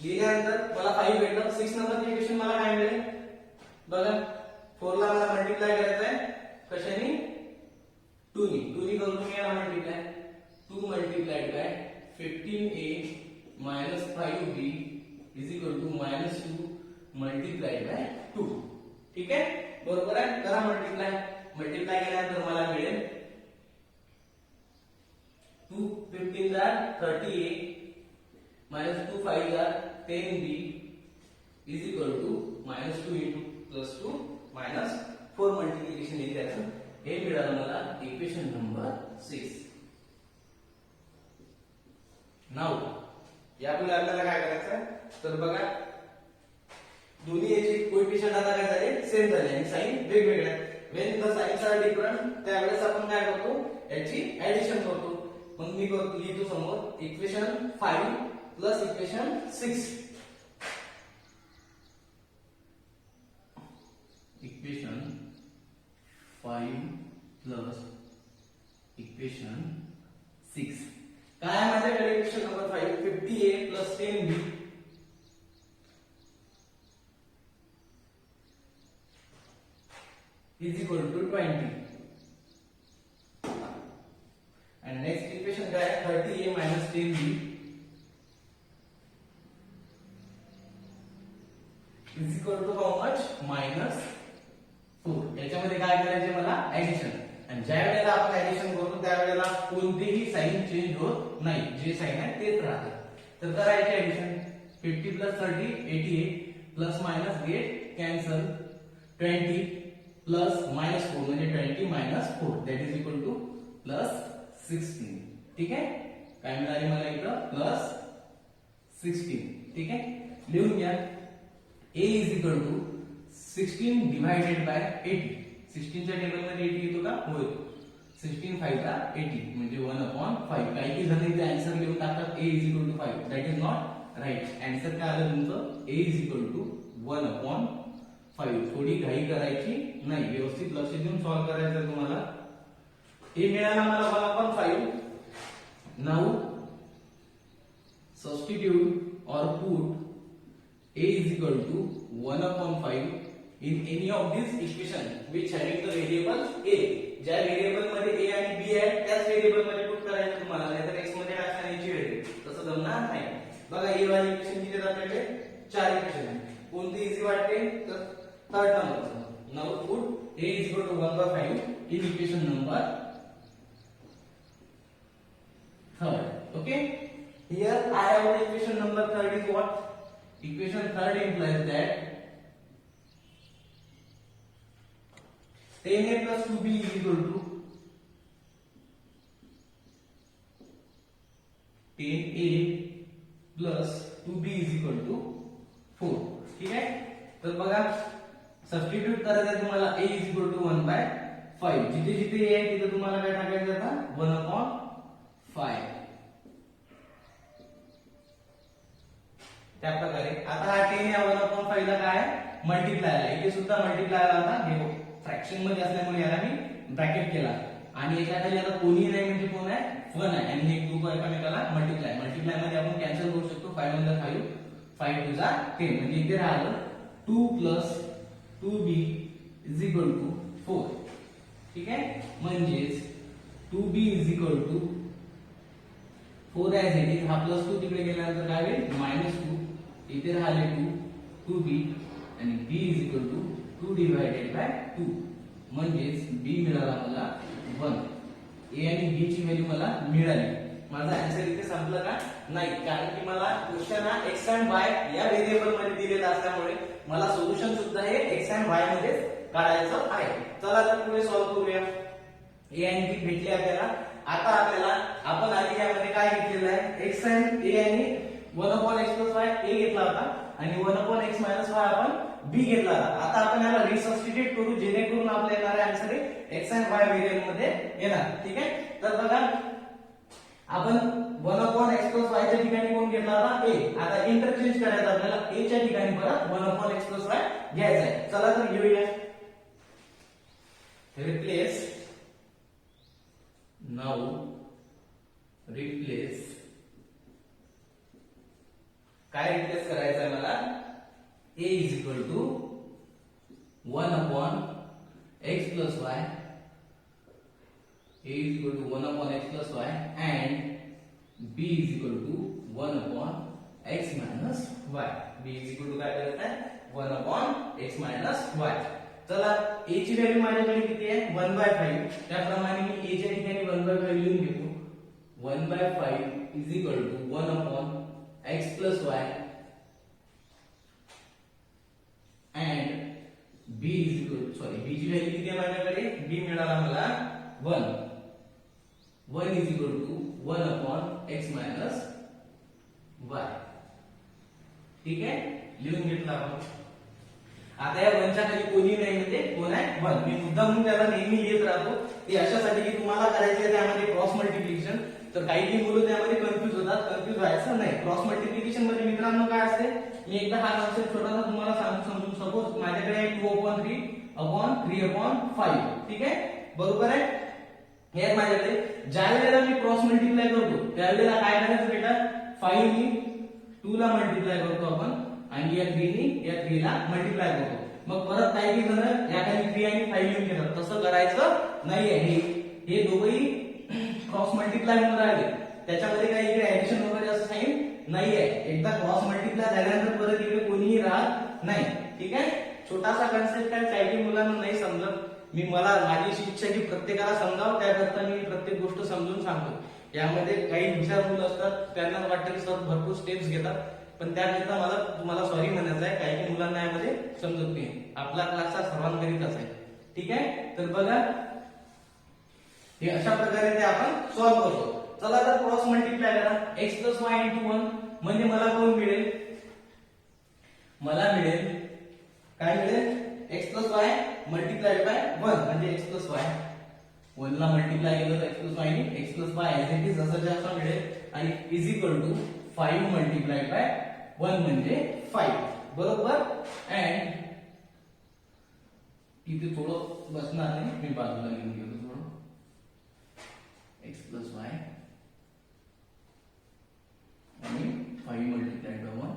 S1: लिहिल्यानंतर मला 5 भेटलं. 6 नंबरची इक्वेशन मला काय मिळेल? बघा 4 ला मला मल्टिप्लाय करायचं आहे कशाने? 2 ने. 2 ने करून तुम्ही याला multiply 2 multiplied bye 15a minus 5b is equal to minus 2 multiplied by 2. ठीक आहे. बरोबर आहे. करा मल्टिप्लाय. मल्टिप्लाय केल्यानंतर मला मिळेल 2 15 जार 30a minus 2 5 jar 10b is equal to minus 2 into plus 2 minus 4 multiplication येईल त्याचं. हे मिळालं मला इक्वेशन नंबर 6. नाउ यापुढे आपल्याला काय करायचं तर बघा दोन्ही याचे कोएफिशिएंट आता काय झाले सेम झाले आणि साइन वेगवेगळे आहेत. When the signs are different त्यावेळेस आपण काय करतो याची ऍडिशन करतो. मग मी लिहितो समोर equation 5 plus equation 6. Equation 5 plus equation 6 काय आहे माझ्याकडे equation number 5 50a plus 10b is equal to 20 and next equation काय आहे 30a minus 10b is equal to how much minus 4. याच्यामध्ये काय करायचे मला ऍडिशन आणि ज्या वेळेला आपण ऍडिशन करतो त्यावेळेला कोणतेही साइन चेंज होत नाही जे साइन आहे तेच राहते. तर करायचे addition 50 plus 30 88 plus minus get cancel 20 plus minus 4 म्हणजे 20 minus 4 that is equal two plus 16. ठीक आहे काय मिळाले मला इथं प्लस 16. ठीक आहे लिहून घ्या a is equal to 16 divided by 80. 16 च्या टेबल मध्ये 80 येतो का होय 16 5 ला 80 म्हणजे 1/5. काही जण इथे आन्सर लिहून टाकतात a is equal to 5. That is not right. Answer काय आलं तुमचं a इज इक्वल टू 1/5. थोडी घाई करायची नाही व्यवस्थित लक्ष देऊन सॉल्व करायचं तुम्हाला. a मिळाला मला 1/5. नाउ सबस्टिट्यूट और put a is equal to 1/5 in any of these equation which having the variable a. ज्या व्हेरिएबल मध्ये a आणि b आहे त्याच व्हेरिएबल मध्ये पुट करायचं तुम्हाला नाहीतर x मध्ये टाकता याची व्हॅल्यू तसं जमणार नाही. बघा a वाली इक्वेशन किती आपल्याकडे 4 इक्वेशन आहे. कोणती इझी वाटते तर third number. Now put a is equal to 1/5 in equation number 3rd. Okay, here I have the equation number 3rd is what? Equation 3rd implies that 10a plus 2b is equal to 10a plus 2b is equal to 4. ठीक आहे तर बघा substitute करायचं तुम्हाला a is equal to 1/5. जिथे जिथे a आहे तिथे तुम्हाला काय टाकायचं आता 1/5. त्या प्रकारे आता हा 10 या 1/5 ला काय मल्टिप्लाय आहे. इथे सुद्धा मल्टिप्लाय आला होता हे फ्रॅक्शन मध्ये असल्यामुळे याला मी ब्रॅकेट केला आणि याच्या खाली आता कोणी नाही म्हणजे कोण आहे 1 आहे आणि हे ग्रुप एकमेकाला मल्टिप्लाय मध्ये आपण कॅन्सल करू शकतो. 5 × 5 5 2 जा 10 म्हणजे इथे राहिलं 2 plus 2b is equal to 4. ठीक आहे म्हणजेच 2b is equal to 4 as it is. हा प्लस 2 तिकडे गेल्यानंतर काय होईल -2. इथे राहिले 2b आणि b is equal to 2 divided by 2 म्हणजेच b मिळाला मला 1. a आणि b ची व्हॅल्यू मला मिळाली. माझा आन्सर इथे संपला का नाही कारण की मला क्वेश्चन हा x and y या व्हेरिएबल मध्ये दिलेला असल्यामुळे मला सोल्युशन सुद्धा हे x and y मध्ये काढायचं आहे. चला तर पुढे सॉल्व करूया. a आणि b भेटले आपल्याला. आता आपल्याला आपण आधी यामध्ये काय घेतलेलं आहे x and a आणि 1/x + y a घेतला होता आणि 1/x - y आपण b घेतला होता. आता आपण याला रिसब्स्टिट्यूट करू जेणेकरून आपल्या येणारे आन्सर हे x and y व्हेरिएबल मध्ये येणार. ठीक आहे तर बघा आपण 1/x + y च्या ठिकाणी कोण घेतला होता a. आता इंटरचेंज करायचं आपल्याला a च्या ठिकाणी परत 1/x + y घ्यायचा आहे. चला तर घेऊया. रिप्लेस नाउ रिप्लेस काय रिप्लेस करायचं आहे मला a is equal to 1/x + y. a is equal to 1/x + y and b is equal to 1/x - y. b is equal to काय करायचं आहे 1/x - y. चला a ची व्हॅल्यू माझ्याकडे किती आहे 1/5. त्याप्रमाणे मी a च्या ठिकाणी 1/5 लिहून घेतो. 1/5 is equal to 1/x + y and b is equal to b ची व्हॅल्यू किती आहे माझ्याकडे b मिळाली मिळाला मला 1. 1 is equal to 1 upon x minus y. ठीक आहे, लिहून घेतलं आपण. आता या 1च्या खाली कोणी नाही म्हणजे कोण आहे 1. मी मुद्दाम त्याला नेहमी लिहित राहतो ते अशासाठी की तुम्हाला करायचे आहे त्यामध्ये क्रॉस मल्टिप्लिकेशन. तर काही मुलं त्यामध्ये कन्फ्युज होतात. कन्फ्युज व्हायचं नाही. क्रॉस मल्टिप्लिकेशन मध्ये मित्रांनो काय असते, मी एकदा हा कन्सेप्ट छोटासा तुम्हाला समजून. सपोज माझ्याकडे आहे 2/3 अपॉन 3/5. ठीक आहे, बरोबर आहे. हे माझ्याकडे ज्या वेळेला मी क्रॉस मल्टिप्लाय करतो त्यावेळेला काय करायचं बेटा, 5 नी 2 ला मल्टिप्लाय करतो आपण आणि या 3 नी या 3 ला मल्टिप्लाय करतो. मग परत काय की जण या खाली 3 आणि 5 लिहून घेतात. तसं करायचं नाहीये. हे दोघंही क्रॉस मल्टिप्लाय होऊन राहिले, त्याच्यामध्ये काही इकडे ऍडिशन वगैरे असं साईन नाहीये. एकदा क्रॉस मल्टिप्लाय झाल्यानंतर परत इकडे कोणीही राहत नाही. ठीक आहे, छोटासा कन्सेप्ट आहे, काही मुलांना नाही समजत. मला माझी अशी इच्छा की प्रत्येकाला समजावं, त्याकरता मी प्रत्येक गोष्ट समजून सांगतो. यामध्ये काही हुशार मुलं असतात, त्यांना वाटतं की सर भरपूर स्टेप्स घेतात, पण त्याकरता मला तुम्हाला सॉरी म्हणायचं आहे. काही मुलांना यामध्ये समजत नाही. आपला क्लासचा सर्वांकरिताच आहे. ठीक आहे, तर बघा हे अशा प्रकारे ते आपण सॉल्व्ह करतो. चला तर क्रॉस मल्टिप्लाय करा. x प्लस वाय इंटू 1 म्हणजे मला कोण मिळेल, मला मिळेल काय मिळेल, x plus Y multiplied by 1 म्हणजे x प्लस वाय. 1 ला मल्टिप्लाय केलं तर x प्लस वाय ने x plus y as it is असं असं मिळेल आणि is equal to 5 multiplied by 1 म्हणजे 5. बरोबर. अँड इथे थोडं बसणार नाही, मी बाजूला लिहून घेतो थोडं. x प्लस वाय आणि 5 multiplied by 1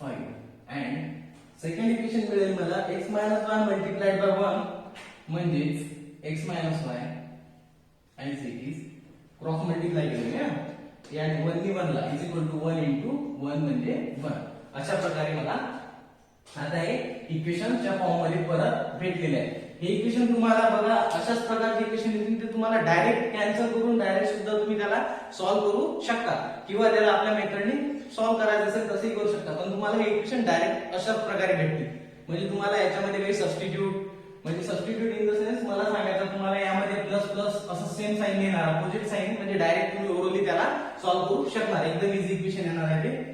S1: 5. And second equation मिळेल मला x minus Y multiplied by 1 म्हणजेच x minus Y as it is cross multiply केलं ना या 1 नी 1 ला इज इक्वल टू 1 इंटू 1 म्हणजे 1. अशा प्रकारे मला आता हे इक्वेशनच्या फॉर्म मध्ये परत भेटलेले आहे. हे इक्वेशन तुम्हाला बघा अशाच प्रकारचे इक्वेशन येतील ते तुम्हाला डायरेक्ट कॅन्सल करून डायरेक्ट सुद्धा तुम्ही त्याला सॉल्व्ह करू शकता, किंवा त्याला आपल्या मेथडने सॉल्व्ह करायचं असेल तसंही करू शकता. पण तुम्हाला हे इक्वेशन डायरेक्ट अशा प्रकारे भेटतील. म्हणजे तुम्हाला याच्यामध्ये काही सबस्टिट्यूट म्हणजे सबस्टिट्यूट इन द सेन्स मला सांगायचं तुम्हाला यामध्ये प्लस प्लस असं सेम साइन नाही येणार, अपोजिट साइन म्हणजे डायरेक्ट तुम्ही ओव्हरऑली त्याला सॉल्व्ह करू शकणार. एकदम इझी इक्वेशन येणार आहे ते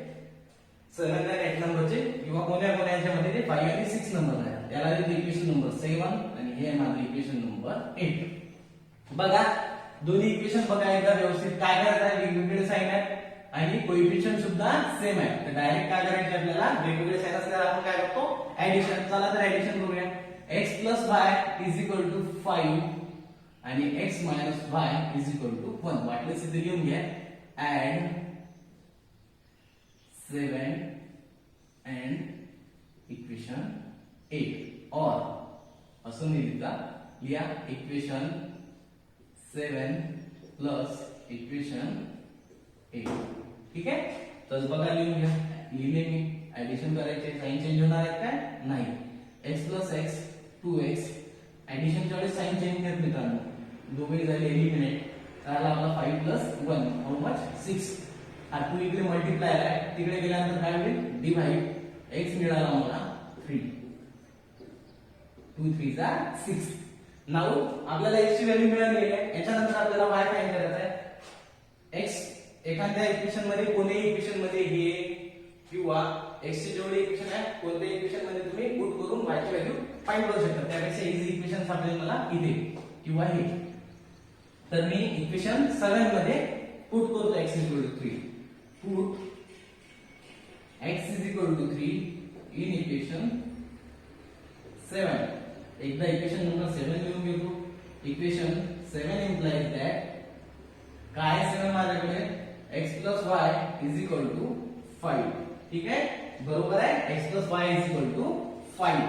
S1: 7 आणि 8 नंबरचे, किंवा कोण्या याच्यामध्ये ते 5 आणि 6 नंबर आहे. याला इक्वेशन नंबर 7 आणि हे आहे माझं इक्वेशन नंबर 8. बघा दोन्ही इक्वेशन बघा एकदा व्यवस्थित. काय करायचं आहे, वेगवेगळे साइन आहेत आणि कोएफिशिएंट सुद्धा सेम आहे. तर डायरेक्ट काय करायचे आपल्याला, वेगवेगळे साइन असल्यावर आपण काय करतो, ऍडिशन. चला तर ऍडिशन करूया. x plus y is equal to 5 आणि x minus y is equal to 1. वाटल्यास इथे लिहून घ्या. ऍड 7 and इक्वेशन 8 और असं नाही लिहिता, लिहा इक्वेशन 7 प्लस इक्वेशन 8. ठीक आहे, तर बघा लिहून घ्या. लिहिले मी. ऍडिशन करायचे, साइन चेंज होणार आहे काय, नाही. x प्लस x 2x ऍडिशनच्या वेळेस साइन चेंज करत मित्रांनो, दोघे झाले एलिमिनेट. त्याला आपला 5 प्लस 1 हाऊ मच 6. हा 2 इकडे मल्टिप्लाय आहे, तिकडे गेल्यानंतर काय होईल, डिवाइड. x मिळाला मला 3. 2 3 जा 6. नाऊ आपल्याला x ची व्हॅल्यू मिळाली आहे. याच्यानंतर आपल्याला y फाइंड करायचा आहे. x एखाद्या इक्वेशन मध्ये, कोणत्याही इक्वेशन मध्ये हे किंवा x चे जेवढे इक्वेशन आहे कोणत्याही इक्वेशन मध्ये तुम्ही पुट करून y ची व्हॅल्यू फाइंड करू शकता. त्यापेक्षा इझी इक्वेशन सापडेल मला इथे किंवा हे. तर मी इक्वेशन 7 मध्ये पुट करतो x equal to 3. Put x is equal to 3 in equation 7. एकदा इक्वेशन नंबर 7 लिहून घेतो. इक्वेशन 7 implies that काय 7 माझ्याकडे x plus y is equal to 5. ठीक आहे, बरोबर आहे. x plus y is equal to 5.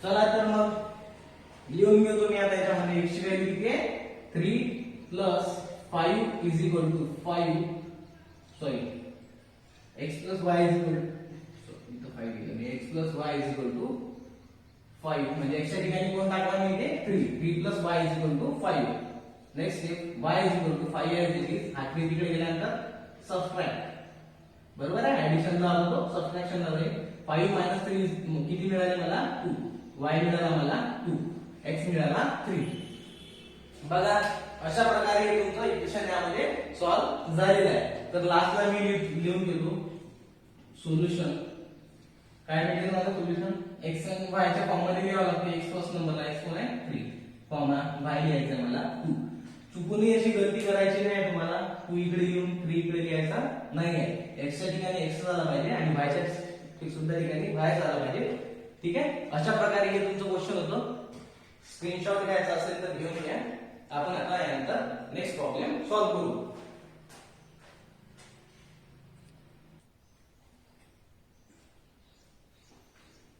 S1: चला तर मग लिहून घेतो मी आता याच्यामध्ये x ची व्हॅल्यू किती आहे, 3 plus 5 is equal to 5. Sorry, x plus y is equal to इथं 5 दिलं मी. x plus y is equal to 5 म्हणजे x च्या ठिकाणी कोण टाकला मी इथे 3. 3 plus y is equal to 5. Next step y is equal to 5 as it is. 3 तिकडे गेल्यानंतर सबट्रॅक्ट. बरोबर आहे, ऍडिशन ला आलो तो सबट्रॅक्शन ला जाईल. 5 minus 3 किती मिळाले मला, 2. y मिळाला मला 2, x मिळाला 3. बघा अशा प्रकारे हे तुमचं इक्वेशन यामध्ये सॉल्व्ह झालेलं आहे. तर लास्टला मी लिहून घेतो सोल्युशन. काय मिळेल मला सोल्युशन? x आणि y च्या फॉर्म मध्ये लिहावं लागतं. x फर्स्ट नंबरला x4 आहे 3 फॉर्म y लिहायचं मला 2. चुकूनही अशी गलती करायची नाही तुम्हाला. 2 इकडे लिहून 3 इकडे लिहायचा नाही आहे. x च्या ठिकाणी x झाला पाहिजे आणि y च्या सुद्धा ठिकाणी y झाला पाहिजे. ठीक आहे. अशा प्रकारे हे तुमचं क्वेश्चन होतं. स्क्रीनशॉट घ्यायचा असेल तर घेऊन घ्या. आपण आता यानंतर नेक्स्ट प्रॉब्लेम सॉल्व्ह करू.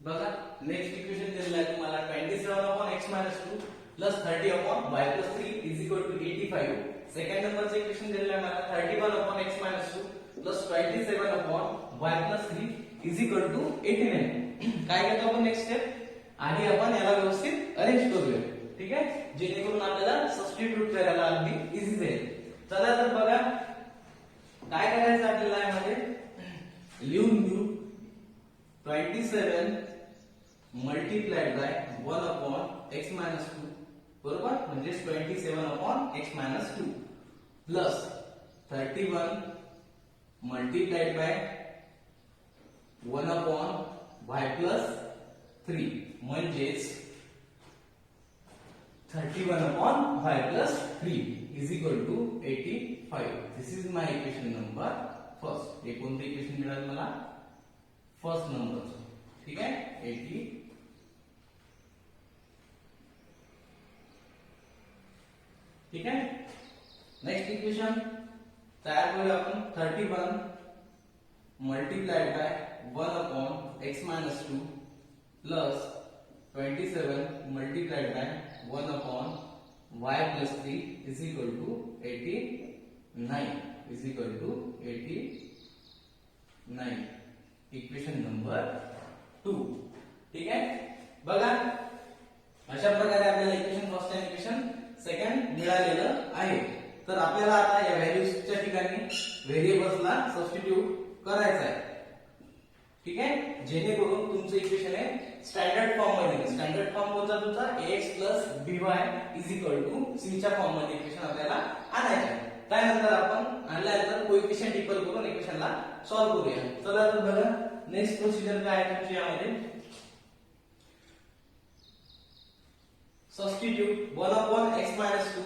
S1: बघा नेक्स्ट इक्वेशन दिलेलं आहे तुम्हाला 27/x-2 plus 30/y+3 is equal to 85. Second नंबरचं इक्वेशन दिलेलं आहे मला 31/x-2 plus 27/y+3 is equal to 89. काय घेतो आपण नेक्स्ट स्टेप? आधी आपण याला व्यवस्थित अरेंज करूया. ठीक आहे, जेणेकरून आपल्याला सबस्टिट्यूट करायला अगदी इझी जाईल. चला तर बघा काय करायचं आपल्याला यामध्ये लिहून घेऊ. 27 मल्टीप्लाइड बाय 1/x-2 बरोबर, म्हणजे 27/x-2 plus 31 multiplied by 1/y+3 म्हणजेच 31/y+3 is equal to 85. This is my equation number first. हे कोणतं इक्वेशन मिळालं मला? फर्स्ट नंबरचं. ठीक आहे, 80. ठीक आहे, नेक्स्ट इक्वेशन तयार करूया आपण. 31 multiplied by 1/x-2 plus 27 multiplied by 1/y+3 is equal to 89 is equal to 89. Equation number 2. ठीक आहे, बघा अशा प्रकारे आपल्याला इक्वेशन फर्स्ट आणि इक्वेशन सेकंड मिळालेलं आहे. तर आपल्याला आता या व्हॅल्यूजच्या ठिकाणी व्हेरिएबल्सला सबस्टिट्यूट करायचं आहे. ठीक आहे, जेणेकरून तुमचं इक्वेशन आहे स्टँडर्ड फॉर्म मध्ये. स्टँडर्ड फॉर्म कोणता तुमचा? ax by is equal to c च्या फॉर्म मध्ये इक्वेशन आपल्याला आणायचं आहे. त्यानंतर आपण आणल्यानंतर कोएफिशिएंट इक्वल करून इक्वेशनला सॉल्व्ह करूया. चला तर बघा नेक्स्ट प्रोसिजर काय आहे तुमची यामध्ये. Substitute 1/x-2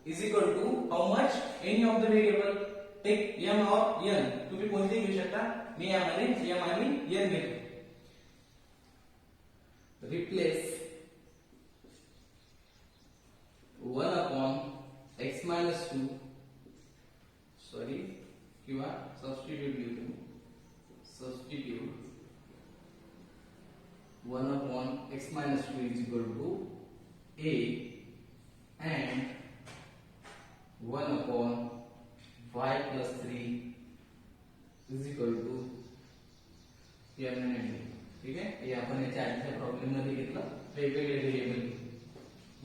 S1: is equal to how much? Any of the variable. Take m or n. तुम्ही कोणते घेऊ शकता. मी यामध्ये m आणि n घेतो. Replace 1/x-2 sorry किंवा substitute घेतो. Substitute 1/x-2 is equal to a and 1/y+3 is equal to m and n. ठीक आहे, हे आपण याच्या आधीच्या प्रॉब्लेम मध्ये घेतलं. वेगवेगळे व्हेरिएबल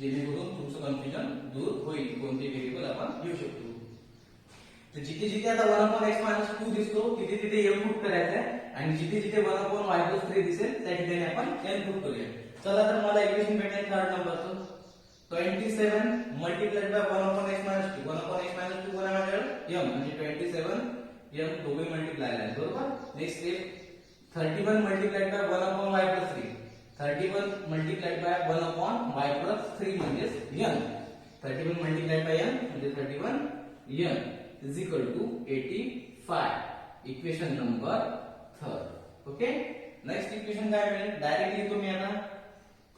S1: जेणेकरून तुमचं कन्फ्युजन दूर होईल. कोणते व्हेरिएबल आपण घेऊ शकतो. तर जिथे जिथे आता 1/x-2 दिसतो तिथे तिथे m पुट करायचं आहे आणि जिथे जिथे 1/y+3 दिसेल त्या ठिकाणी आपण n पुट करूया. चला तर मला इक्वेशन भेटेल थर्ड नंबरचं 27 मल्टीप्लाइड बाय 1/x-2. 1/x-2 कोणा मिळेल? m म्हणजे 27 m दोघे मल्टीप्लाय आहे. बरोबर. Next step 31 multiplied by 1/y+3. 31 multiplied by 1/y+3 म्हणजे n. 31 मल्टीप्लाइड बाय n म्हणजे 31 n is equal to 85. Equation number third. Okay, next equation काय मिळेल? डायरेक्टली तुम्ही आता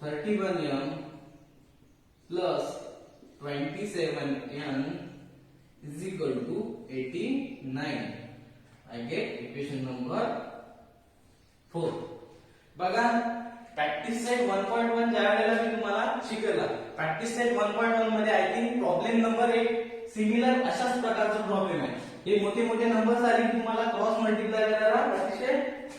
S1: 31m plus 27n is equal to 89. I get equation number 4. बघा practice set 1.1 ज्या वेळेला मी तुम्हाला शिकवला, प्रॅक्टिस सेट 1.1 मध्ये I think problem number 1 similar अशाच प्रकारचा प्रॉब्लेम आहे. हे मोठे मोठे नंबर्स आले तुम्हाला क्रॉस मल्टिप्लाय करायला अतिशय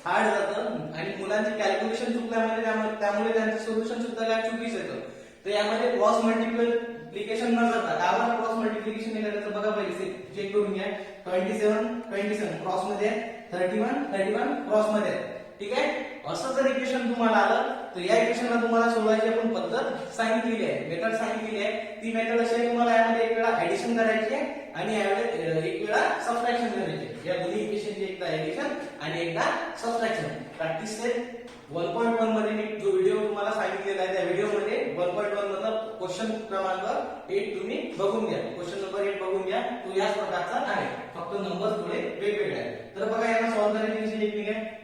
S1: हार्ड जातं आणि मुलांची कॅल्क्युलेशन चुकल्यामुळे त्यामुळे त्यांचं सोल्युशन सुद्धा काय चुकीच येतं. तर यामध्ये क्रॉस मल्टिप्लिकेशन न करता डावा क्रॉस मल्टिप्लिकेशन करायचं बघा पहिले चेक करून घ्या. 27 क्रॉस मध्ये 31 क्रॉस मध्ये ठीक आहे. असं जर इक्वेशन तुम्हाला आलं तर या इक्वेशनला तुम्हाला सोडवायची आपण पद्धत सांगितलेली आहे, मेथड सांगितलेली आहे. ती मेथड अशी आहे, तुम्हाला यामध्ये एक वेळा ऍडिशन करायची आहे आणि यावेळी एक वेळा सबट्रॅक्शन करायची आहे. या दोन्ही इक्वेशनची एकदा ऍडिशन आणि एकदा सबट्रॅक्शन. प्रॅक्टिस सेट 1.1 मध्ये मी जो व्हिडिओ तुम्हाला सांगितलेला आहे त्या व्हिडिओमध्ये 1.1 मधला क्वेश्चन क्रमांक 8 तुम्ही बघून घ्या. क्वेश्चन नंबर 8 बघून घ्या. तो याच प्रकारचा आहे, फक्त नंबर थोडे वेगवेगळे आहेत. तर बघा याला सॉल्व्ह करण्याची कशी टेक्निक आहे.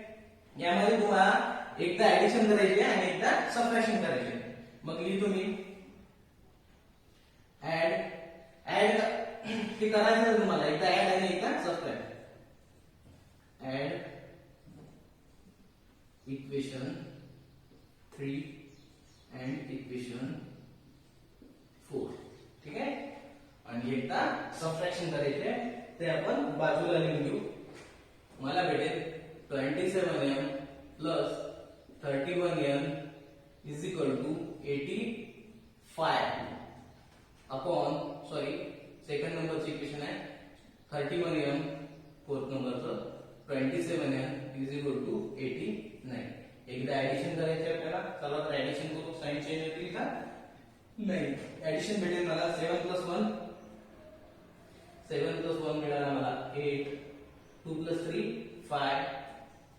S1: यामध्ये तुम्हाला एकदा ऍडिशन करायची आहे आणि एकदा सबट्रॅक्शन करायची आहे. मग लिहितो मी ऍड हे करायचं आहे तुम्हाला, एकदा ऍड आणि एकदा subtract. Add equation 3 and equation 4, ठीक आहे. आणि एकदा सबट्रॅक्शन करायचे ते आपण बाजूला लिहून घेऊ. मला भेटेल 27m plus 31m is equal to 85 upon second नंबरची इक्वेशन आहे 31m, फोर्थ नंबरचं 27m is equal to 89. एकदा ऍडिशन करायचे आपल्याला. चला तर ऍडिशन करू. साइन चेंज होतील का? नाही. ऍडिशन भेटेल मला 7 plus 1 मिळाला मला 8, 2 plus 3 5,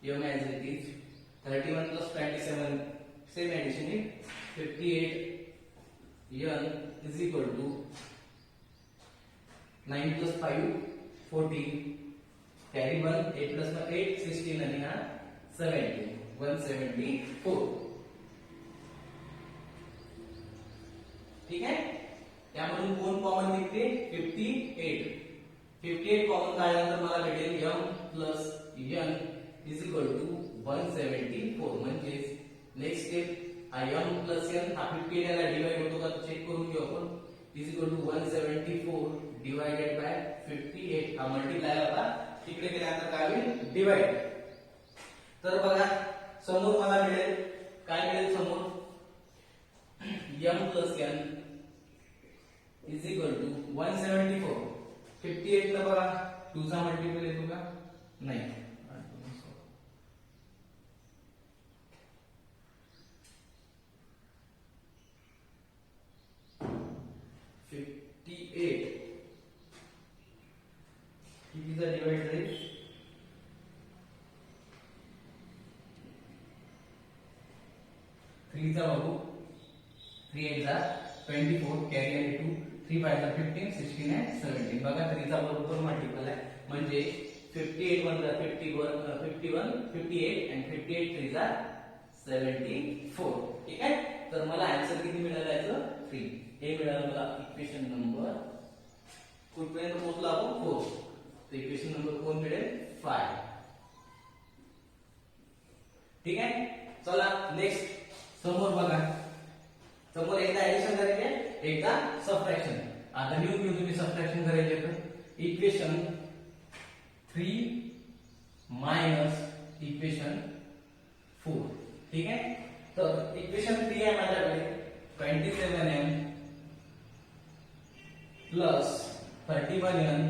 S1: m as it is. 31 plus 27 same addition is 58 n is equal to 9 plus 5 14, carry 1, 8 plus 8 16 आणि हा 17 174. ठीक आहे. त्यामधून कोण कॉमन निघते? 58 कॉमन काढल्यानंतर मला भेटेल m plus n is equal to 174. म्हणजे next step m plus n हा 58 याला डिवाइड होतो का चेक करून घेऊ आपण. is equal to 174 divided by 58. हा मल्टिप्लाय होता, तिकडे गेल्यानंतर काय होईल? डिवाइड. तर बघा समोर मला मिळेल, काय मिळेल समोर? m plus n is equal to 174. 58 ला बघा 2 चा मल्टिपल येतो का? नाही. 58 कितीचा डिवाइड जाईल? 3 चा बघू. 3 8 चा 24, कॅरी आले 2, 3 5 चा 15, 16 आहे 17. बघा 3 चा बरोबर मल्टिपल आहे, म्हणजे 58 1 चा 51 58 and 58 3 चा 74. ठीक आहे. तर मला आन्सर किती मिळाला याचं? 3. हे मिळालं मला इक्वेशन नंबर कुठपर्यंत पोहोचलो आपण? 4. तर इक्वेशन नंबर कोण मिळेल? 5. ठीक आहे. चला नेक्स्ट समोर बघा. समोर एकदा ऍडिशन करायचे, एकदा सबट्रॅक्शन. आता लिहून घेऊ तुम्ही सबट्रॅक्शन करायचे तर इक्वेशन 3 मायनस इक्वेशन 4. ठीक आहे. तर इक्वेशन 3 आहे माझ्याकडे 27m plus 31n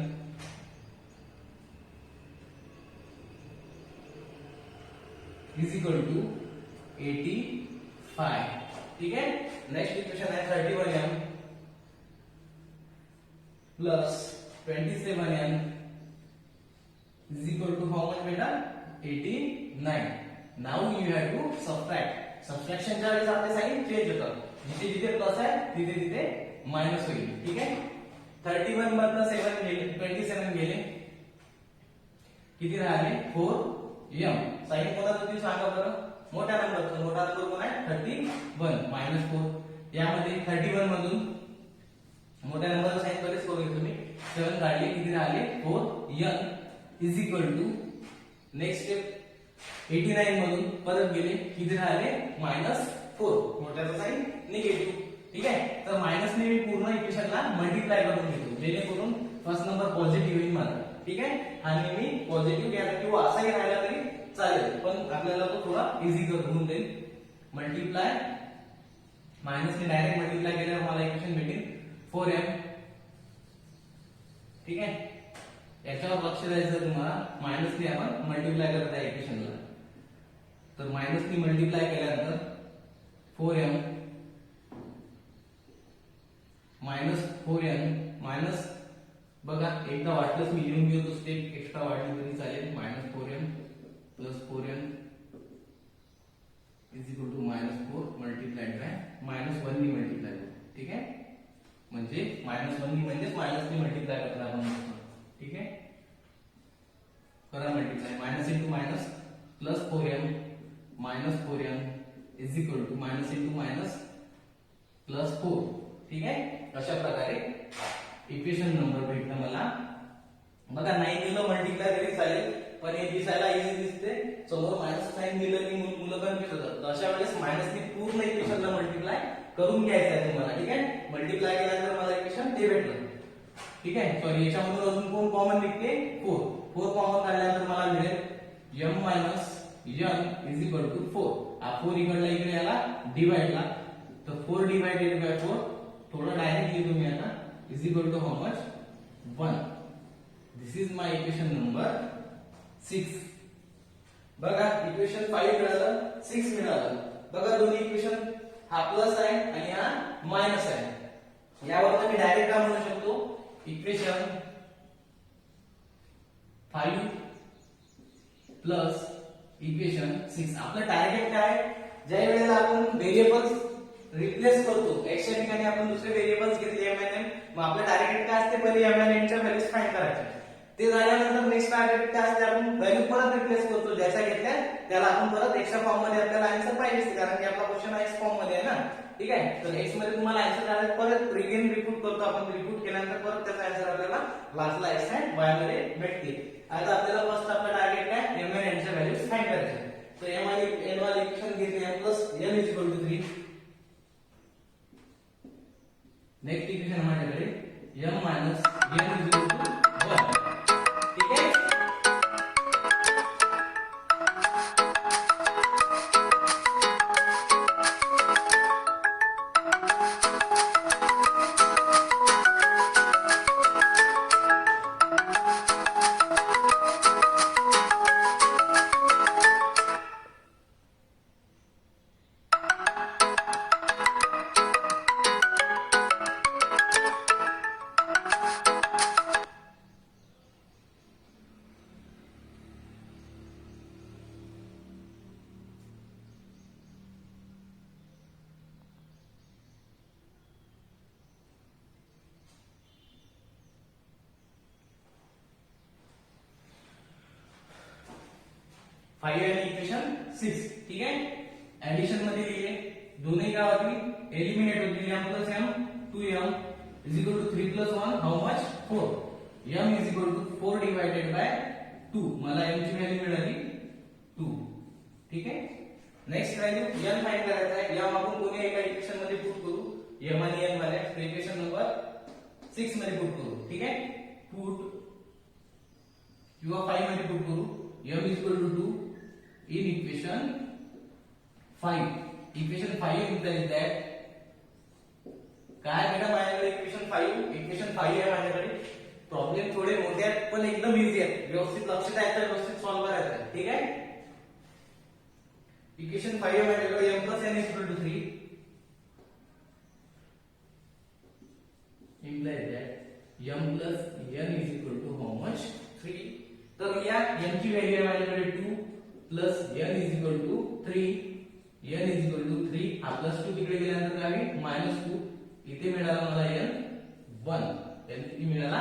S1: is equal to 85. ठीक है. नेक्स्ट इक्वेशन है 31m plus 27n is equal to how much बेटा? 89. Now you have to subtract. Subtraction च्या वेळेस आपले साइन चेंज होतात. जिथे जिथे प्लस आहे तिथे तिथे मायनस होईल. ठीक आहे. 31 मधनं 7 गेले, 27 गेले, किती राहिले? 4m. साइन कोणाचं तुम्ही सांगा बरं? मोठ्या नंबरचं. मोठा नंबर कोण आहे? 31 मायनस 4. यामध्ये 31 मधून मोठ्या नंबरचं साइन बरेच करू तुम्ही. 7 काढले, किती राहिले? 4n is equal to next step 89 मधून परत गेले, किती राहिले? -4. मोठ्याचा साइन निगेटिव्ह. ठीक आहे. तर मायनसने मी पूर्ण इक्वेशनला मल्टिप्लाय करून घेतो, जेणेकरून फर्स्ट नंबर पॉझिटिव्ह येईल माझा. ठीक आहे. आणि मी पॉझिटिव्ह घ्यायला किंवा असाही राहिला तरी चालेल, पण आपल्याला तो थोडा इझी करून देईल. मल्टिप्लाय मायनसने डायरेक्ट मल्टिप्लाय केल्यावर मला इक्वेशन भेटेल 4m. ठीक आहे. याच्यावर लक्ष द्यायचं तुम्हाला. मायनसने आपण मल्टिप्लाय करत आहे इक्वेशनला. तर मायनसनी मल्टिप्लाय केल्यानंतर 4m मायनस 4n मायनस, बघा एकदा वाटलंच मी लिहून घेतो, स्टेप एक्स्ट्रा वाढली तरी चालेल, minus 4m plus 4n is equal to minus 4 multiplied by minus 1 नी मल्टिप्लाय करू. ठीक आहे, म्हणजे मायनस 1 नी म्हणजेच मायनस नी मल्टिप्लाय करतो आपण. ठीक आहे, करा multiply, minus into minus plus 4m minus 4m is equal to minus into minus plus 4. ठीक आहे, अशा प्रकारे इक्वेशन नंबर भेटला मला. बघा नाही दिलं मल्टिप्लाय तरी चालेल, पण हे दिसायला इझी दिसते, समोर मायनस साइन दिलं की मुलं कन्फ्युज होतात. तर अशा वेळेस मायनसने पूर्ण इक्वेशनला मल्टिप्लाय करून घ्यायचं आहे तुम्हाला. ठीक आहे, मल्टिप्लाय केल्यानंतर मला इक्वेशन ते भेटलं. ठीक आहे, सॉरी याच्यामधून अजून कोण कॉमन निघते, 4 कॉमन काढल्यानंतर मला मिळेल m minus n is equal to 4. हा 4 इकडला इकडे याला डिवाइडला, तर 4 डिवाइडेड बाय 4 थोडं डायरेक्ट लिहितो मी आता, is equal to how much 1. This is my equation number 6. बघा इक्वेशन 5 मिळालं, 6 मिळालं. बघा दोन्ही इक्वेशन, हा प्लस आहे आणि हा मायनस आहे. यावर मी डायरेक्ट काय म्हणू शकतो, इक्वेशन 5 प्लस इक्वेशन 6. आपलं टार्गेट काय, ज्या वेळेला आपण व्हेरिएबल्स रिप्लेस करतो, x च्या ठिकाणी आपण दुसरे व्हेरिएबल्स घेतले m आणि n, मग आपलं टार्गेट काय असते, पहिले m आणि n च्या व्हॅल्यूज फाइंड करायचे. ते झाल्यानंतर नेक्स्ट टार्गेट काय असते, आपण व्हॅल्यू परत रिप्लेस करतो, ज्याचा घेतल्या त्याला आपण परत x च्या फॉर्म मध्ये आपल्याला आन्सर पाहिजे असते, कारण की आपला क्वेश्चन x फॉर्म मध्ये आहे ना. ठीक आहे, तर x मध्ये तुम्हाला आन्सर काढायला परत रिगेन रिपीट करतो आपण, रिपीट केल्यानंतर परत त्याचा आन्सर आपल्याला लास्टला x आणि y मध्ये भेटते. आता आपल्याला फर्स्ट आपला टार्गेट काय, m आणि n च्या व्हॅल्यूज फाइंड करायचे. तर m आणि n वाले इक्वेशन घेतले, m plus n is equal to 3. Next equation माझ्याकडे m minus n is equal to 1. ठीक आहे, फाइव आणि इक्वेशन 6. ठीक आहे, ऍडिशन मध्ये लिहिले, दोन्ही काय होती, एलिमिनेट होती. m plus m 2m is equal to 3 plus 1 how much 4. m is equal to 4 divided by 2. मला m ची व्हॅल्यू मिळाली 2. ठीक आहे, नेक्स्ट व्हॅल्यू n फाइंड करायचा आहे. m आपण कोणी एका इक्वेशन मध्ये पुट करू, m आणि n मध्ये इक्वेशन नंबर 6 मध्ये पुट करू. ठीक आहे, पुट किंवा 5 मध्ये पुट करू. m is equal to 2 in equation 5. Equation 5 is that काय बेटा माझ्याकडे इक्वेशन 5 आहे माझ्याकडे. प्रॉब्लेम थोडे मोठे आहेत पण एकदम इझी आहेत, व्यवस्थित लक्ष द्यायचं, व्यवस्थित सॉल्व्ह करायचं. ठीक आहे, इक्वेशन 5 आहे माझ्याकडे, m plus n is equal to 3 implies that m plus n is equal to how much 3. तर या m ची व्हॅल्यू आहे माझ्याकडे 2 plus n is equal to 3. n is equal to 3. हा प्लस 2 तिकडे गेल्यानंतर काय होईल, मायनस 2. इथे मिळाला मला n 1. n किती मिळाला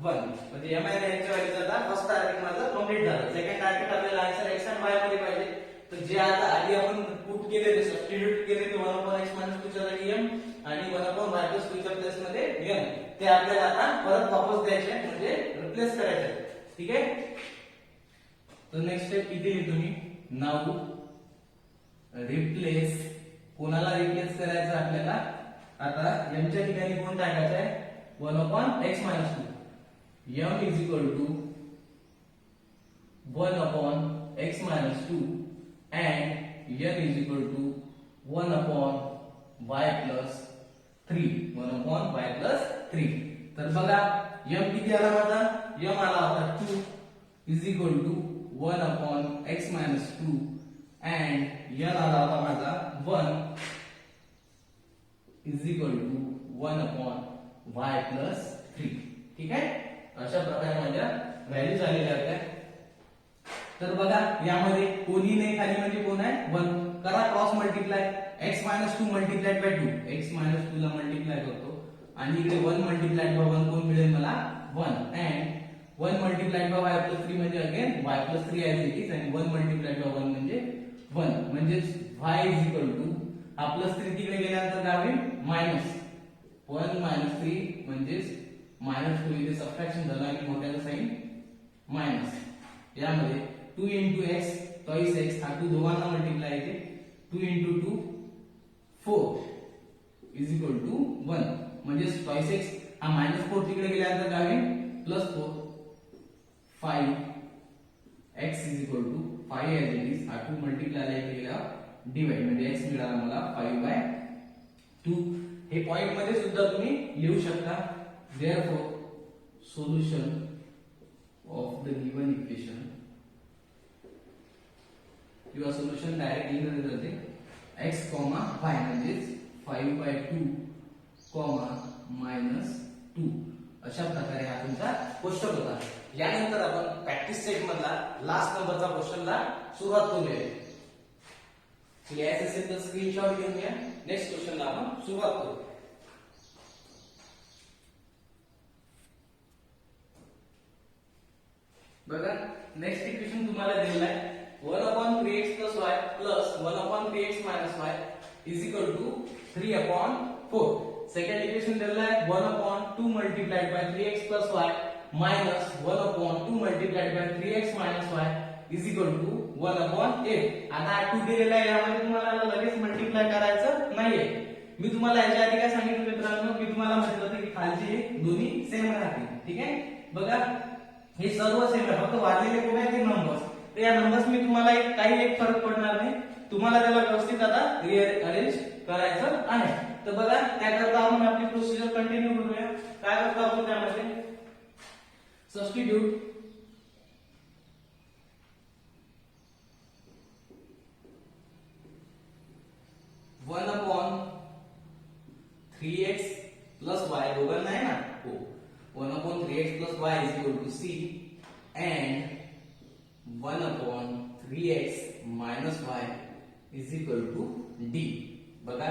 S1: 1. म्हणजे m आणि n च्या व्हॅल्यूज आता फर्स्ट टार्गेट माझं कंप्लीट झालं. सेकंड टार्गेट आपल्याला आन्सर x आणि y मध्ये पाहिजे. तर जे आता आधी आपण पुट केले, ते सबस्टिट्यूट केले, ते 1/x - 2 च्या जागी m आणि 1/y + 2 च्या प्लेस मध्ये n, ते आपल्याला आता परत वापस द्यायचे, म्हणजे रिप्लेस करायचे. ठीक आहे, तर नेक्स्ट स्टेप इथे लिहितो मी. नाउ रिप्लेस, कोणाला रिप्लेस करायचं आपल्याला, आता m च्या ठिकाणी कोण टाकायचं आहे, 1/x - 2. m is equal to 1/x - 2 and n is equal to 1/y + 3. 1/y + 3. तर बघा m किती आला माझा, m आला होता 2 is equal to 1/x - 2 and n आला होता माझा 1 is equal to 1 upon y plus 3. ठीक आहे, अशा प्रकारे माझ्या व्हॅल्यू झालेल्या होत्या. तर बघा यामध्ये कोणी नाही खाली म्हणजे कोण आहे 1. करा cross multiply. x minus 2 multiplied bye 2, x minus 2 ला मल्टिप्लाय करतो आणि इकडे 1 मल्टिप्लाइड बाय 1 कोण मिळेल मला 1. And 1 multiplied by y plus 3 म्हणजे again y plus 3 as it is, आणि 1 मल्टिप्लाइड बाय 1 म्हणजे 1. म्हणजे y इज इक्वल टू हा प्लस 3 तिकडे गेल्यानंतर काय होईल मायनस 1 मायनस 3 म्हणजे मायनस 2. इथे सबट्रॅक्शन झालं आणि मोठ्याचं साइन मायनस. यामध्ये 2 into x twice x हा 2 दोघांना मल्टिप्लाय येते. 2 into 2 4 इज इक्वल टू 1. म्हणजे twice x हा मायनस 4 तिकडे गेल्यानंतर काय होईल plus 4 5 x is equal to 5 as it is. हा 2 मल्टिप्लाय इकडे गेल्यावर डिवाइड म्हणजे x मिळाला मला 5/2. हे पॉइंट मध्ये सुद्धा तुम्ही लिहू शकता. Therefore solution of the given equation किंवा सोल्युशन डायरेक्ट लिहिलं जाते x, y म्हणजे 5/2, -2. अशा प्रकारे हा तुमचा क्वेश्चन होता. यानंतर आपण प्रॅक्टिस सेट मधला लास्ट नंबरचा क्वेश्चनला सुरुवात करूया. लिहायचं असेल तर स्क्रीनशॉट घेऊन घ्या. नेक्स्ट क्वेश्चनला आपण सुरुवात करू. बघा नेक्स्ट इक्वेशन तुम्हाला दिलेलं आहे 1/3x plus y plus 1/3x minus y is equal to 3/4. Second equation दिलेलं आहे 1/2 multiplied by 3x plus y minus 1/2 multiplied by 3x minus y is equal to 1/8. आता 2 दिलेला आहे, यामध्ये तुम्हाला लगेच मल्टिप्लाय करायचं नाहीये. मी तुम्हाला याच्या आधी काय सांगितलं मित्रांनो, की तुम्हाला म्हटलं होतं की खालचे दोन्ही सेम राहतील. ठीक आहे, बघा हे सर्व सेम आहे, फक्त वाढलेले कोण आहेत ते नंबर्स. तर या नंबर्स मी तुम्हाला एक फरक पडणार नाही. तुम्हाला त्याला व्यवस्थित आता रिअरेंज करायचं आहे. तर बघा त्याकरता आपण आपली प्रोसिजर कंटिन्यू करूया. काय करतो आपण त्यामध्ये substitute one upon 3x plus y दोघांना आहे ना हो 1/3x plus y is equal to c and 1/3x minus y is equal to d. बघा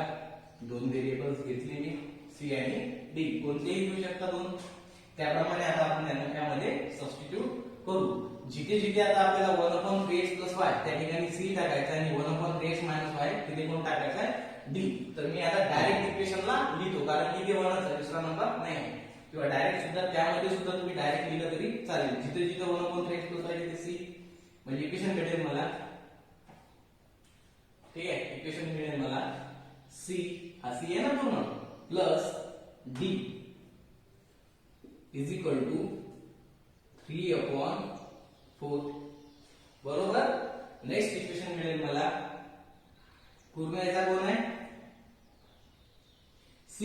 S1: दोन व्हेरिएबल्स घेतले मी c आणि d, कोणतेही घेऊ शकता दोन. त्याप्रमाणे आता आपण यामध्ये सबस्टिट्यूट करू. जिथे जिथे आता आपल्याला 1/3x plus y त्या ठिकाणी c टाकायचं आणि 1/3x minus y तिथे कोण टाकायचं आहे d. तर मी आता डायरेक्ट इक्वेशनला लिहितो, कारण की इथे 1च आहे, दुसरा नंबर नाही. किंवा डायरेक्ट सुद्धा त्यामध्ये सुद्धा तुम्ही डायरेक्ट लिहिलं तरी चालेल. जिथे जिथे 1/3x plus y तिथे c म्हणजे इक्वेशन मिळेल मला. ठीक आहे, इक्वेशन मिळेल मला c हा c आहे ना पूर्ण plus d is equal to 3/4. बरोबर. नेक्स्ट इक्वेशन मिळेल मला पूर्ण याचा कोण आहे c.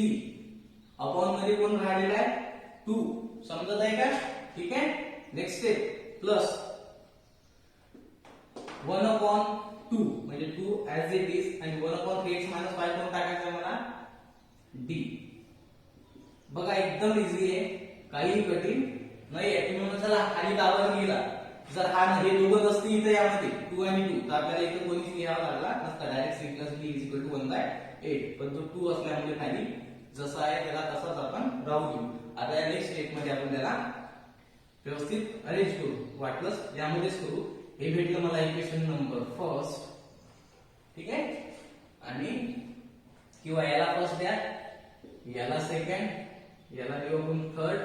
S1: अपॉन मध्ये कोण राहिलेला आहे 2. समजत आहे का? ठीक आहे. नेक्स्ट स्टेप प्लस 1/2 म्हणजे 2 ऍज इट इज आणि 1/3x minus y कोण टाकायचं आहे मला d. बघा एकदम इझी आहे, काही कठीण नाही आहे. तुम्ही चला खाली दाबावर लिहिला, जर हा हे दोघं नसते इथे यामध्ये 2 आणि 2 तर आपल्याला इथे कोणीच लिहावं लागला नसता. Direct c plus d is equal to 1/8. पण तो 2 असल्यामुळे खाली जसा आहे त्याला तसाच आपण राहू देऊ. आता या नेक्स्ट स्टेप मध्ये आपण त्याला व्यवस्थित अरेंज करू, वाटलंच यामध्येच करू. हे भेटलं मला इक्वेशन नंबर फर्स्ट. ठीक आहे, आणि किंवा याला फर्स्ट द्या, याला सेकंड, याला देऊ आपण थर्ड,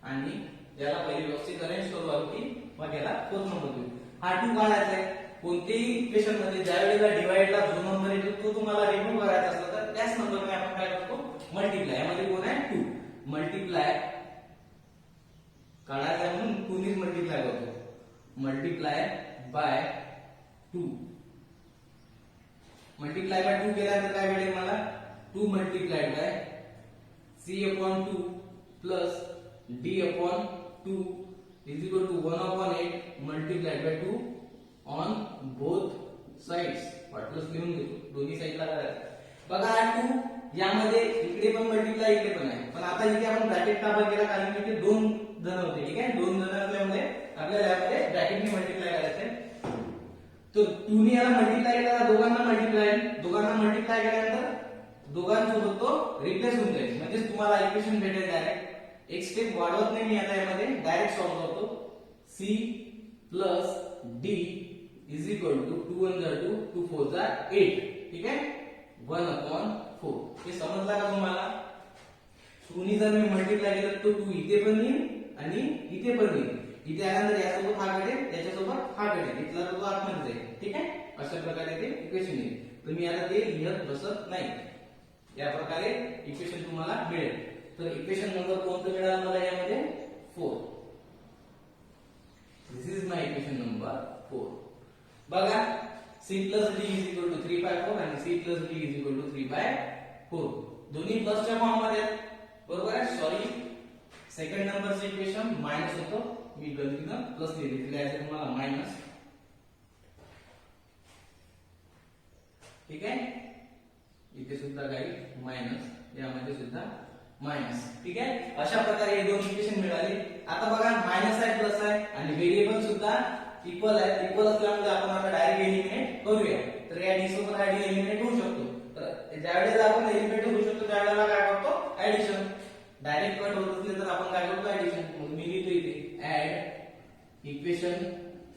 S1: आणि याला पहिले व्यवस्थित अरेंज करू आपण की मग याला फोर्थ नंबर देऊ. हा 2 काढायचा आहे. कोणतेही इक्वेशन मध्ये ज्या वेळेला डिवाइडला जो नंबर येतो तो तुम्हाला रिमूव्ह करायचा असला तर त्याच नंबरने आपण काय करतो मल्टिप्लाय. यामध्ये कोण आहे 2. मल्टिप्लाय काढायचा म्हणून 2 ने मल्टिप्लाय करतो. Multiply by 2. मल्टिप्लाय बाय 2 केल्यानंतर काय मिळेल मला 2 multiplied bye c/2 plus d/2 is equal to 1/8 multiplied by 2 on both sides. ब्रॅकेटने multiply करायचंय. तर 2 ने याला मल्टिप्लाय केला, दोघांना मल्टिप्लाय केल्यानंतर दोघांसोबत तो रिप्लेस होऊन जाईल. म्हणजे तुम्हाला इक्वेशन भेटेल डायरेक्ट. एक स्टेप वाढवत नाही मी आता यामध्ये, डायरेक्ट सॉल्व्ह करतो. C plus D is equal to 2 1 जा 2 2 4 जा 8. ठीक आहे, 1/4. हे समजला का तुम्हाला? 2 ने जर मी मल्टिप्लाय केलं तर 2 इथे पण येईल आणि इथे पण येईल. इथे आल्यानंतर यासोबत हा कडेल, त्याच्यासोबत हा कडेल, इथला तो आतमध्ये जाईल. ठीक आहे, अशा प्रकारे ते इक्वेशन येईल. तर मी आता ते लिहत बसत नाही. या प्रकारे इक्वेशन तुम्हाला मिळेल. तर इक्वेशन नंबर कोणतं मिळालं मला यामध्ये? 4. This is my equation number 4. बघा, C plus D is equal to 3/4 आणि C plus D is equal to 3/4. दोन्ही प्लसच्या फॉर्म मध्ये आहेत. बरोबर आहे? सॉरी, सेकंड नंबरचं इक्वेशन मायनस होतं, मी गलतीनं प्लस लिहिली, लिहायचं तुम्हाला मायनस. ठीक आहे, इथे सुद्धा काही मायनस, यामध्ये सुद्धा मायनस. ठीक आहे, अशा प्रकारे हे दोन इक्वेशन मिळाले. आता बघा, मायनस आहे प्लस आहे आणि व्हेरिएबल सुद्धा इक्वल आहे. इक्वल असल्यामुळे आपण आता डायरेक्ट एलिमिनेट करूया. तर या डी सोबत हा डी एलिमिनेट होऊ शकतो. तर ज्यावेळेला आपण एलिमिनेट होऊ शकतो त्यावेळेला काय करतो? ऍडिशन. डायरेक्ट कट होत असले तर आपण काय करतो? ऍडिशन. मग मी लिहितो इथे ऍड इक्वेशन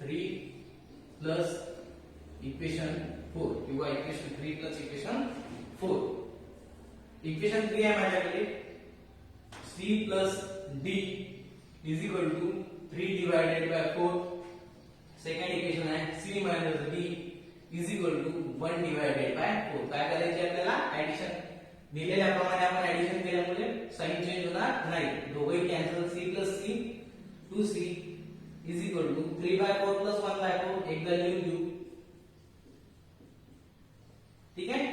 S1: 3 प्लस इक्वेशन 4 किंवा इक्वेशन 3 प्लस इक्वेशन 4. इक्वेशन 3 आहे माझ्याकडे, C plus D is equal to 3 divided by 4. Second equation आहे C minus D is equal to 1 divided by 4. काय करायचे आपल्याला? ऍडिशन. दिलेल्याप्रमाणे आपण ऍडिशन केल्यामुळे साइन चेंज होणार नाही, दोघेही cancel. C plus C 2C is equal to 3/4 plus 1/4. एकदा लिहून घेऊ. ठीक आहे,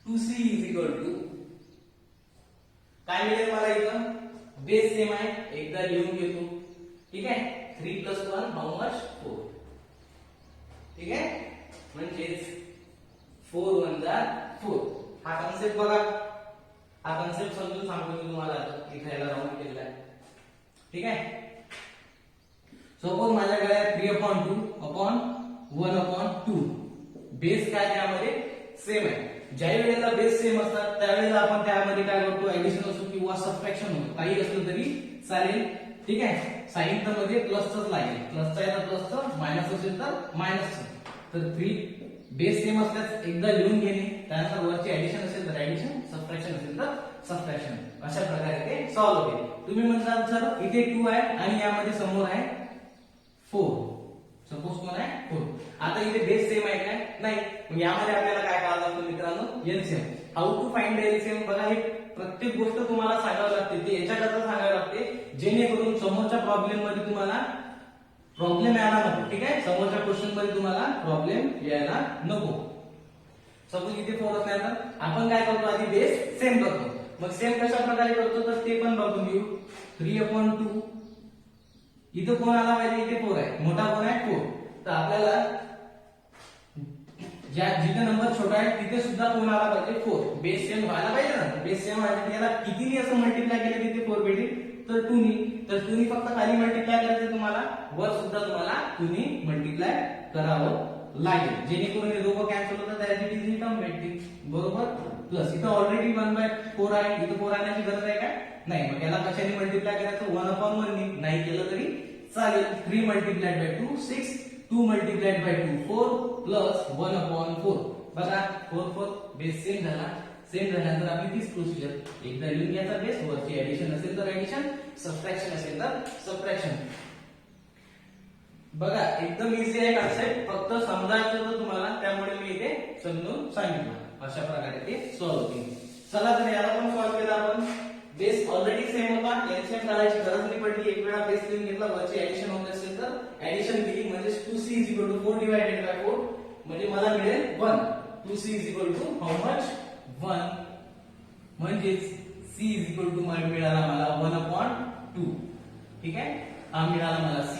S1: 2C इज इक्वल टू काय मिळेल मला इथं? बेस सेम आहे, एकदा लिहून घेतो. ठीक आहे, 3 प्लस 1 हाऊ मच? 4. ठीक आहे, म्हणजेच 4 1 जा 4. हा कन्सेप्ट बघा, हा कन्सेप्ट समजून सांगतो मी तुम्हाला. आता इथे याला राऊंड केलेला आहे. ठीक आहे, सपोज माझ्याकडे 3/2/1/2. बेस काय त्यामध्ये सेम आहे. ज्या वेळेला बेस सेम असतात त्यावेळेला आपण त्यामध्ये काय करतो? ऍडिशन असो किंवा सबट्रॅक्शन होतो, काही असलं तरी चालेल. ठीक आहे, साइन तर मध्ये प्लसच लागेल. प्लसचा आहे तर प्लसचं, मायनस असेल तर मायनसचं. तर 3 बेस सेम असल्यास एकदा लिहून घेणे, त्यानंतर वरची ऍडिशन असेल तर ऍडिशन, सबट्रॅक्शन असेल तर सबट्रॅक्शन. अशा प्रकारे ते सॉल्व्ह होईल. तुम्ही म्हणताल सर इथे 2 आहे आणि यामध्ये समोर आहे 4. सपोज कोण आहे? 4. आता इथे बेस सेम आहे काय? नाही. मग यामध्ये आपल्याला काय करावं लागतं मित्रांनो? LCM. How to find LCM? बघा, हे प्रत्येक गोष्ट तुम्हाला सांगावी लागते. ते याच्याकरता सांगावी लागते जेणेकरून समोरच्या प्रॉब्लेम मध्ये तुम्हाला प्रॉब्लेम यायला नको. ठीक आहे, समोरच्या क्वेश्चन मध्ये तुम्हाला प्रॉब्लेम यायला नको. सपोज इथे 4 असल्यानंतर आपण काय करतो? आधी बेस सेम करतो. मग सेम कशा प्रकारे करतो तर ते पण बघून घेऊ. 3/2 इथं कोण आला पाहिजे? इथे 4 आहे. मोठा कोण आहे? 4. तर आपल्याला जिथे नंबर छोटा आहे तिथे सुद्धा कोण आला पाहिजे? 4. बेस सेम व्हायला पाहिजे ना. बेस सेम व्हायला याला कितीने असं मल्टिप्लाय केलं तिथे 4 भेटेल? तर 2 नी. तर 2 नी फक्त खाली मल्टिप्लाय करायचं तुम्हाला, वर सुद्धा तुम्हाला 2 नी मल्टिप्लाय करावं लागेल, जेणेकरून हे दोघं कॅन्सल होतात, त्याची ती टर्म भेटते. बरोबर. प्लस इथं ऑलरेडी 1/4 आहे, इथं 4 आणण्याची गरज आहे काय? नाही. मग याला कशाने मल्टिप्लाय करायचं? 1/1 नी. नाही केलं तरी चालेल. 3 multiplied by 2 6, 2 multiplied bye 2 4 plus 1/4. बघा, 4 4 बेस सेम झाला. सेम झाल्यानंतर आपली तीच प्रोसिजर. एकदा लिहून घ्यायचा बेस, वरची ऍडिशन असेल तर ऍडिशन, सबट्रॅक्शन असेल तर सबट्रॅक्शन. बघा, एकदम इझी आहे कन्सेप्ट, फक्त समजायचं होतं तुम्हाला, त्यामुळे मी इथे समजून सांगितलं. अशा प्रकारे ते सॉल्व्ह होईल. चला तर याला पण सॉल्व्ह केला आपण. बेस ऑलरेडी सेम होता, एलसीएम काढायची गरज नाही पडली. एक वेळा बेस लिहून घेतला, वरची ऍडिशन होत असेल तर ऍडिशन केली, म्हणजे 2c is equal to 4 divided by 4, म्हणजे मला मिळेल 1. 2c is equal to how much? 1. म्हणजेच c इज इक्वल टू मिळाला मला 1/2. ठीक आहे, हा मिळाला मला c.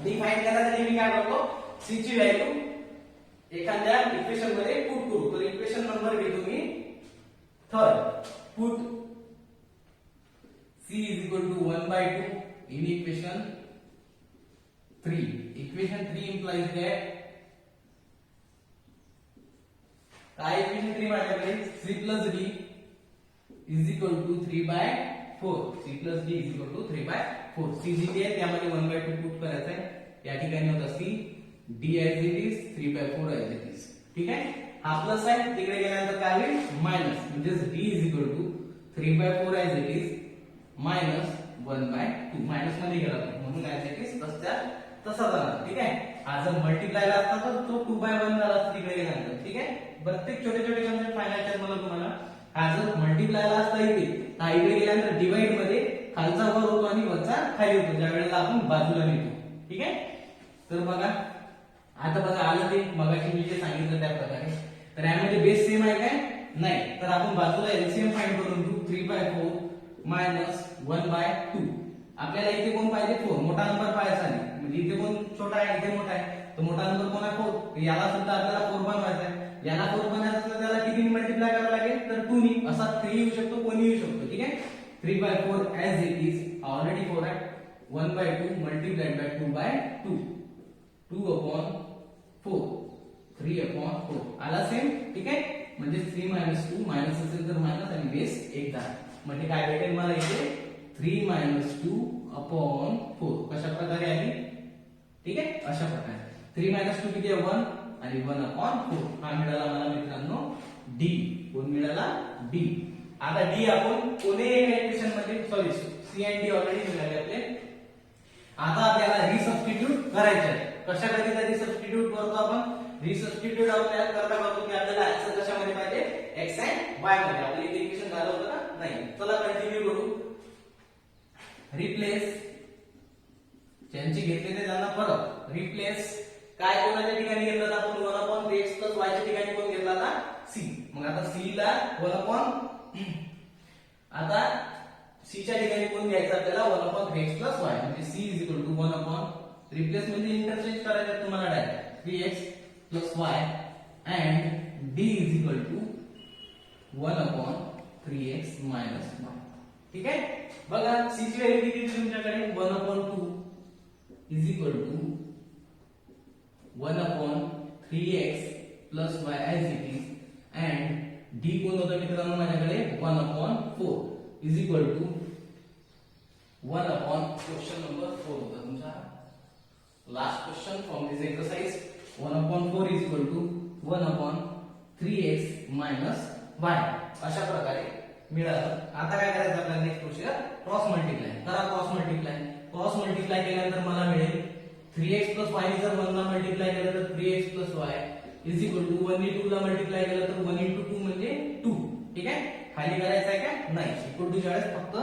S1: डिफाइन करायसाठी मी काय करतो? c ची व्हॅल्यू एखाद्या इक्वेशन मध्ये पुट करू. तर इक्वेशन नंबर घेतो मी 3rd. Put c is equal to 1/2 in equation 3. Equation 3 implies that काय इक्वेशन 3 माझ्याकडे c plus d is equal to 3 by 4. c plus d is equal to 3 by 4. c जी आहे त्यामध्ये 1/2 put करायचं आहे. या ठिकाणी होत असती d as it is, 3 by 4 as it is. ठीक आहे. हा प्लस आहे, तिकडे गेल्यानंतर काय होईल मायनस, म्हणजे d is equal to 3 by 4 as it is minus 1/2. Minus मध्ये गेला म्हणून as it is तसा जाणार. ठीक आहे. हा जर मल्टिप्लायला असता तर तो 2/1 झाला असता तिकडे गेल्यानंतर. ठीक आहे. प्रत्येक छोटे छोटे कन्सेप्ट फायनलच्या मला तुम्हाला हा जर मल्टिप्लायला असता इथे हा इकडे गेल्यानंतर डिवाइड मध्ये खालचा वर होतो आणि वरचा खाली होतो ज्या वेळेला आपण बाजूला नेतो. ठीक आहे. तर बघा आता बघा आलं ते मगाशी मी जे सांगितलं त्या प्रकारे. तर यामध्ये बेस सेम आहे काय नाही, तर आपण बाजूला एलसीएम फाइंड करून घेऊ. 3/4 मायनस 1/2. आपल्याला इथे कोण पाहिजे 4, मोठा नंबर पाहायचा नाही. म्हणजे इथे कोण छोटा आहे इथे मोठा आहे, तर मोठा नंबर कोण आहे 4. याला सुद्धा आपल्याला 4 बनवायचा आहे. याला 4 बनायचं तर त्याला किती मल्टिप्लाय करावं लागेल तर 2 नी. असा 3 येऊ शकतो, कोणी येऊ शकतो. ठीक आहे. 3/4 as it is ऑलरेडी 4 आहे. 1/2 multiplied by 2/2. 2/4 3/4 आला सेम. ठीक आहे. म्हणजे 3 - 2 मायनस असेल तर मायनस आणि बेस एकदा. म्हणजे काय भेटेल मला इथे 3 - 2/4. कशा प्रकारे आली. ठीक आहे. अशा प्रकारे 3 - 2 किती आहे 1 आणि 1/4. हा मिळाला मला मित्रांनो डी. कोण मिळाला डी. आता डी आपण कोणत्याही एका इक्वेशन मध्ये सॉरी सी आणि डी ऑलरेडी मिळाले आपले. आता आपल्याला रिसबस्टिट्यूट करायचं आहे. कशा करीता रिसबस्टिट्यूट करतो आपण. रिसबस्टिट्यूट आपल्याला करता करतो की आपल्याला x कशामध्ये पाहिजे x आणि y मध्ये. आपले इथे इक्वेशन झालं होतं ना नाही. चला कंटिन्यू करू. रिप्लेस ज्यांची घेतलेले त्यांना फरक. रिप्लेस काय कोणाच्या ठिकाणी घेतला आपण 1/3x + y च्या ठिकाणी कोण घेतला आता c. मग आता c ला 1 आता c च्या ठिकाणी कोण घ्यायचं आपल्याला 1/3x + y. म्हणजे c = 1 रिप्लेस म्हणजे इंटरचेंज करायचं तुम्हाला direct 3x + y and d = 1/3x - y. ठीक आहे. बघा c ची व्हॅल्यू किती आहे तुमच्याकडे 1/2 = 1/3x + y as it is and d कोण होता मित्रांनो माझ्याकडे 1/4 = 1 क्वेश्चन नंबर 4 होता तुमचा last question from this exercise. 1/4 = 1/3x - y. अशा प्रकारे मिळालं. आता काय करायचं आपल्याला नेक्स्ट प्रोसिजर क्रॉस मल्टिप्लाय करा. क्रॉस मल्टिप्लाय केल्यानंतर मला मिळेल 3x + y जर 1 ला मल्टिप्लाय केलं तर 3x + y = 1 नी 2 ला मल्टिप्लाय केलं तर 1 * 2 म्हणजे 2. ठीक आहे. खाली करायचं आहे का नाही. इक्वल टू ज्यावेळेस फक्त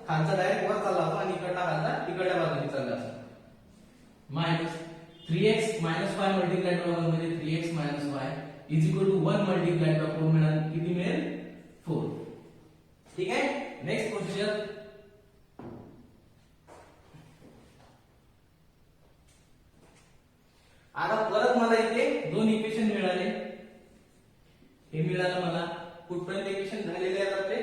S1: खालचा डायरेक्ट वर चालला होता आणि इकडचा खालचा तिकडच्या बाजूने चालला असतो. Minus 3x - y multiplied by 1 म्हणजे 3x - y = 1 मल्टिप्लाइड बाय 4 मिळाल. किती मिळेल 4. ठीक आहे. नेक्स्ट प्रोसिजर आता परत मला इथे 2 इक्वेशन मिळाले. हे मिळालं मला कुठपर्यंत इक्वेशन झालेले आहेत आपले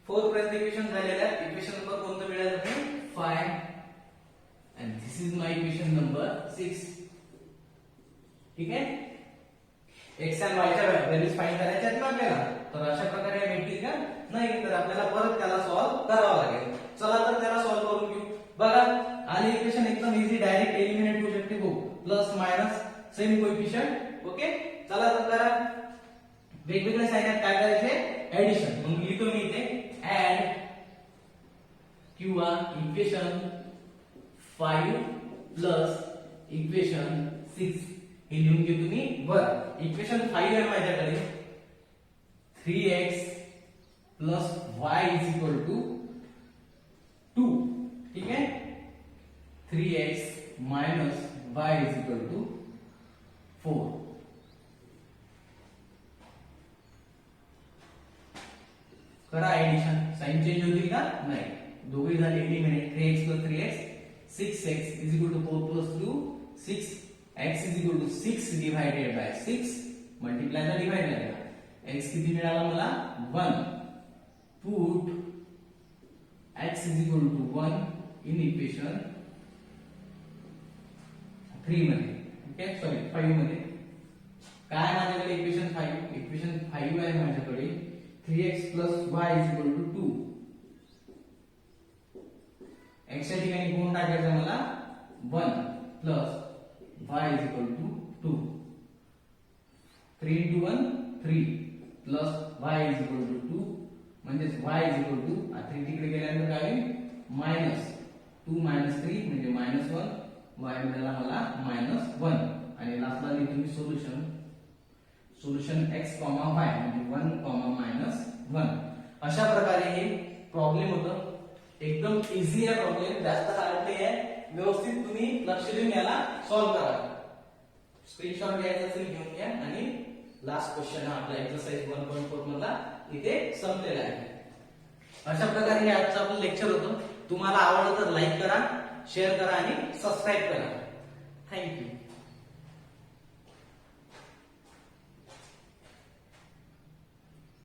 S1: 4 पर्यंत इक्वेशन झालेले आहेत. इक्वेशन नंबर कोणतं मिळालं आहे 5 and this is my equation number 6. ठीक आहे. x and y च्या व्हॅल्यूज फाइंड करायच्या आहेत ना आपल्याला. तर अशा प्रकारे भेटतील का नाही, तर आपल्याला परत त्याला सॉल्व्ह करावं लागेल. चला तर त्याला सॉल्व्ह करून घेऊ. बघा आले इक्वेशन एकदम इझी डायरेक्ट एलिमिनेट होऊ शकते हो. Plus minus same coefficient. Okay. चला तर करा. वेगवेगळ्या साइनात काय करायचे ऍडिशन. मग लिहितो मी इथे ऍड किंवा इक्वेशन 5 प्लस इक्वेशन 6 हे लिहून घेतो मी वर. इक्वेशन 5 आहे माझ्याकडे 3x + y = 2. ठीक आहे. 3x - y = 4. करा ऍडिशन. साइन चेंज होतील का नाही. दोघे झाले eliminate. 3x + 3x 6x = 4 + 2 6 x = 6 divided by 6 multiply ला डिवाइड लागला. x किती मिळाला मला 1. पुट x = 1 इन इक्वेशन 3 मध्ये, ओके सॉरी 5 मध्ये. काय माझ्याकडे इक्वेशन 5, इक्वेशन 5 आहे माझ्याकडे 3x + y = 2. x च्या ठिकाणी कोण टाकायचं मला 1 + y = 2. 3 × 1 3 + y = 2 म्हणजे y = 3 तिकडे गेल्यानंतर काय होईल -2 - 3 म्हणजे -1, y मिळाला मला -1 आणि लास्टला लिहितो मी सोल्युशन x, y म्हणजे 1, -1. अशा प्रकारे हे प्रॉब्लेम होतं. एकदम इझी आहे प्रॉब्लेम, जास्त हार्ड नाही आहे. व्यवस्थित तुम्ही लक्ष देऊन याला सॉल्व्ह करा. स्क्रीनशॉट घ्यायचा असेल घेऊन घ्या आणि लास्ट क्वेश्चन हा आपला एक्सरसाइज 1.4 मधला इथे संपलेला आहे. अशा प्रकारे हे आजचं आपलं लेक्चर होतं. तुम्हाला आवडलं तर लाईक करा, शेअर करा आणि सबस्क्राईब करा. थँक्यू.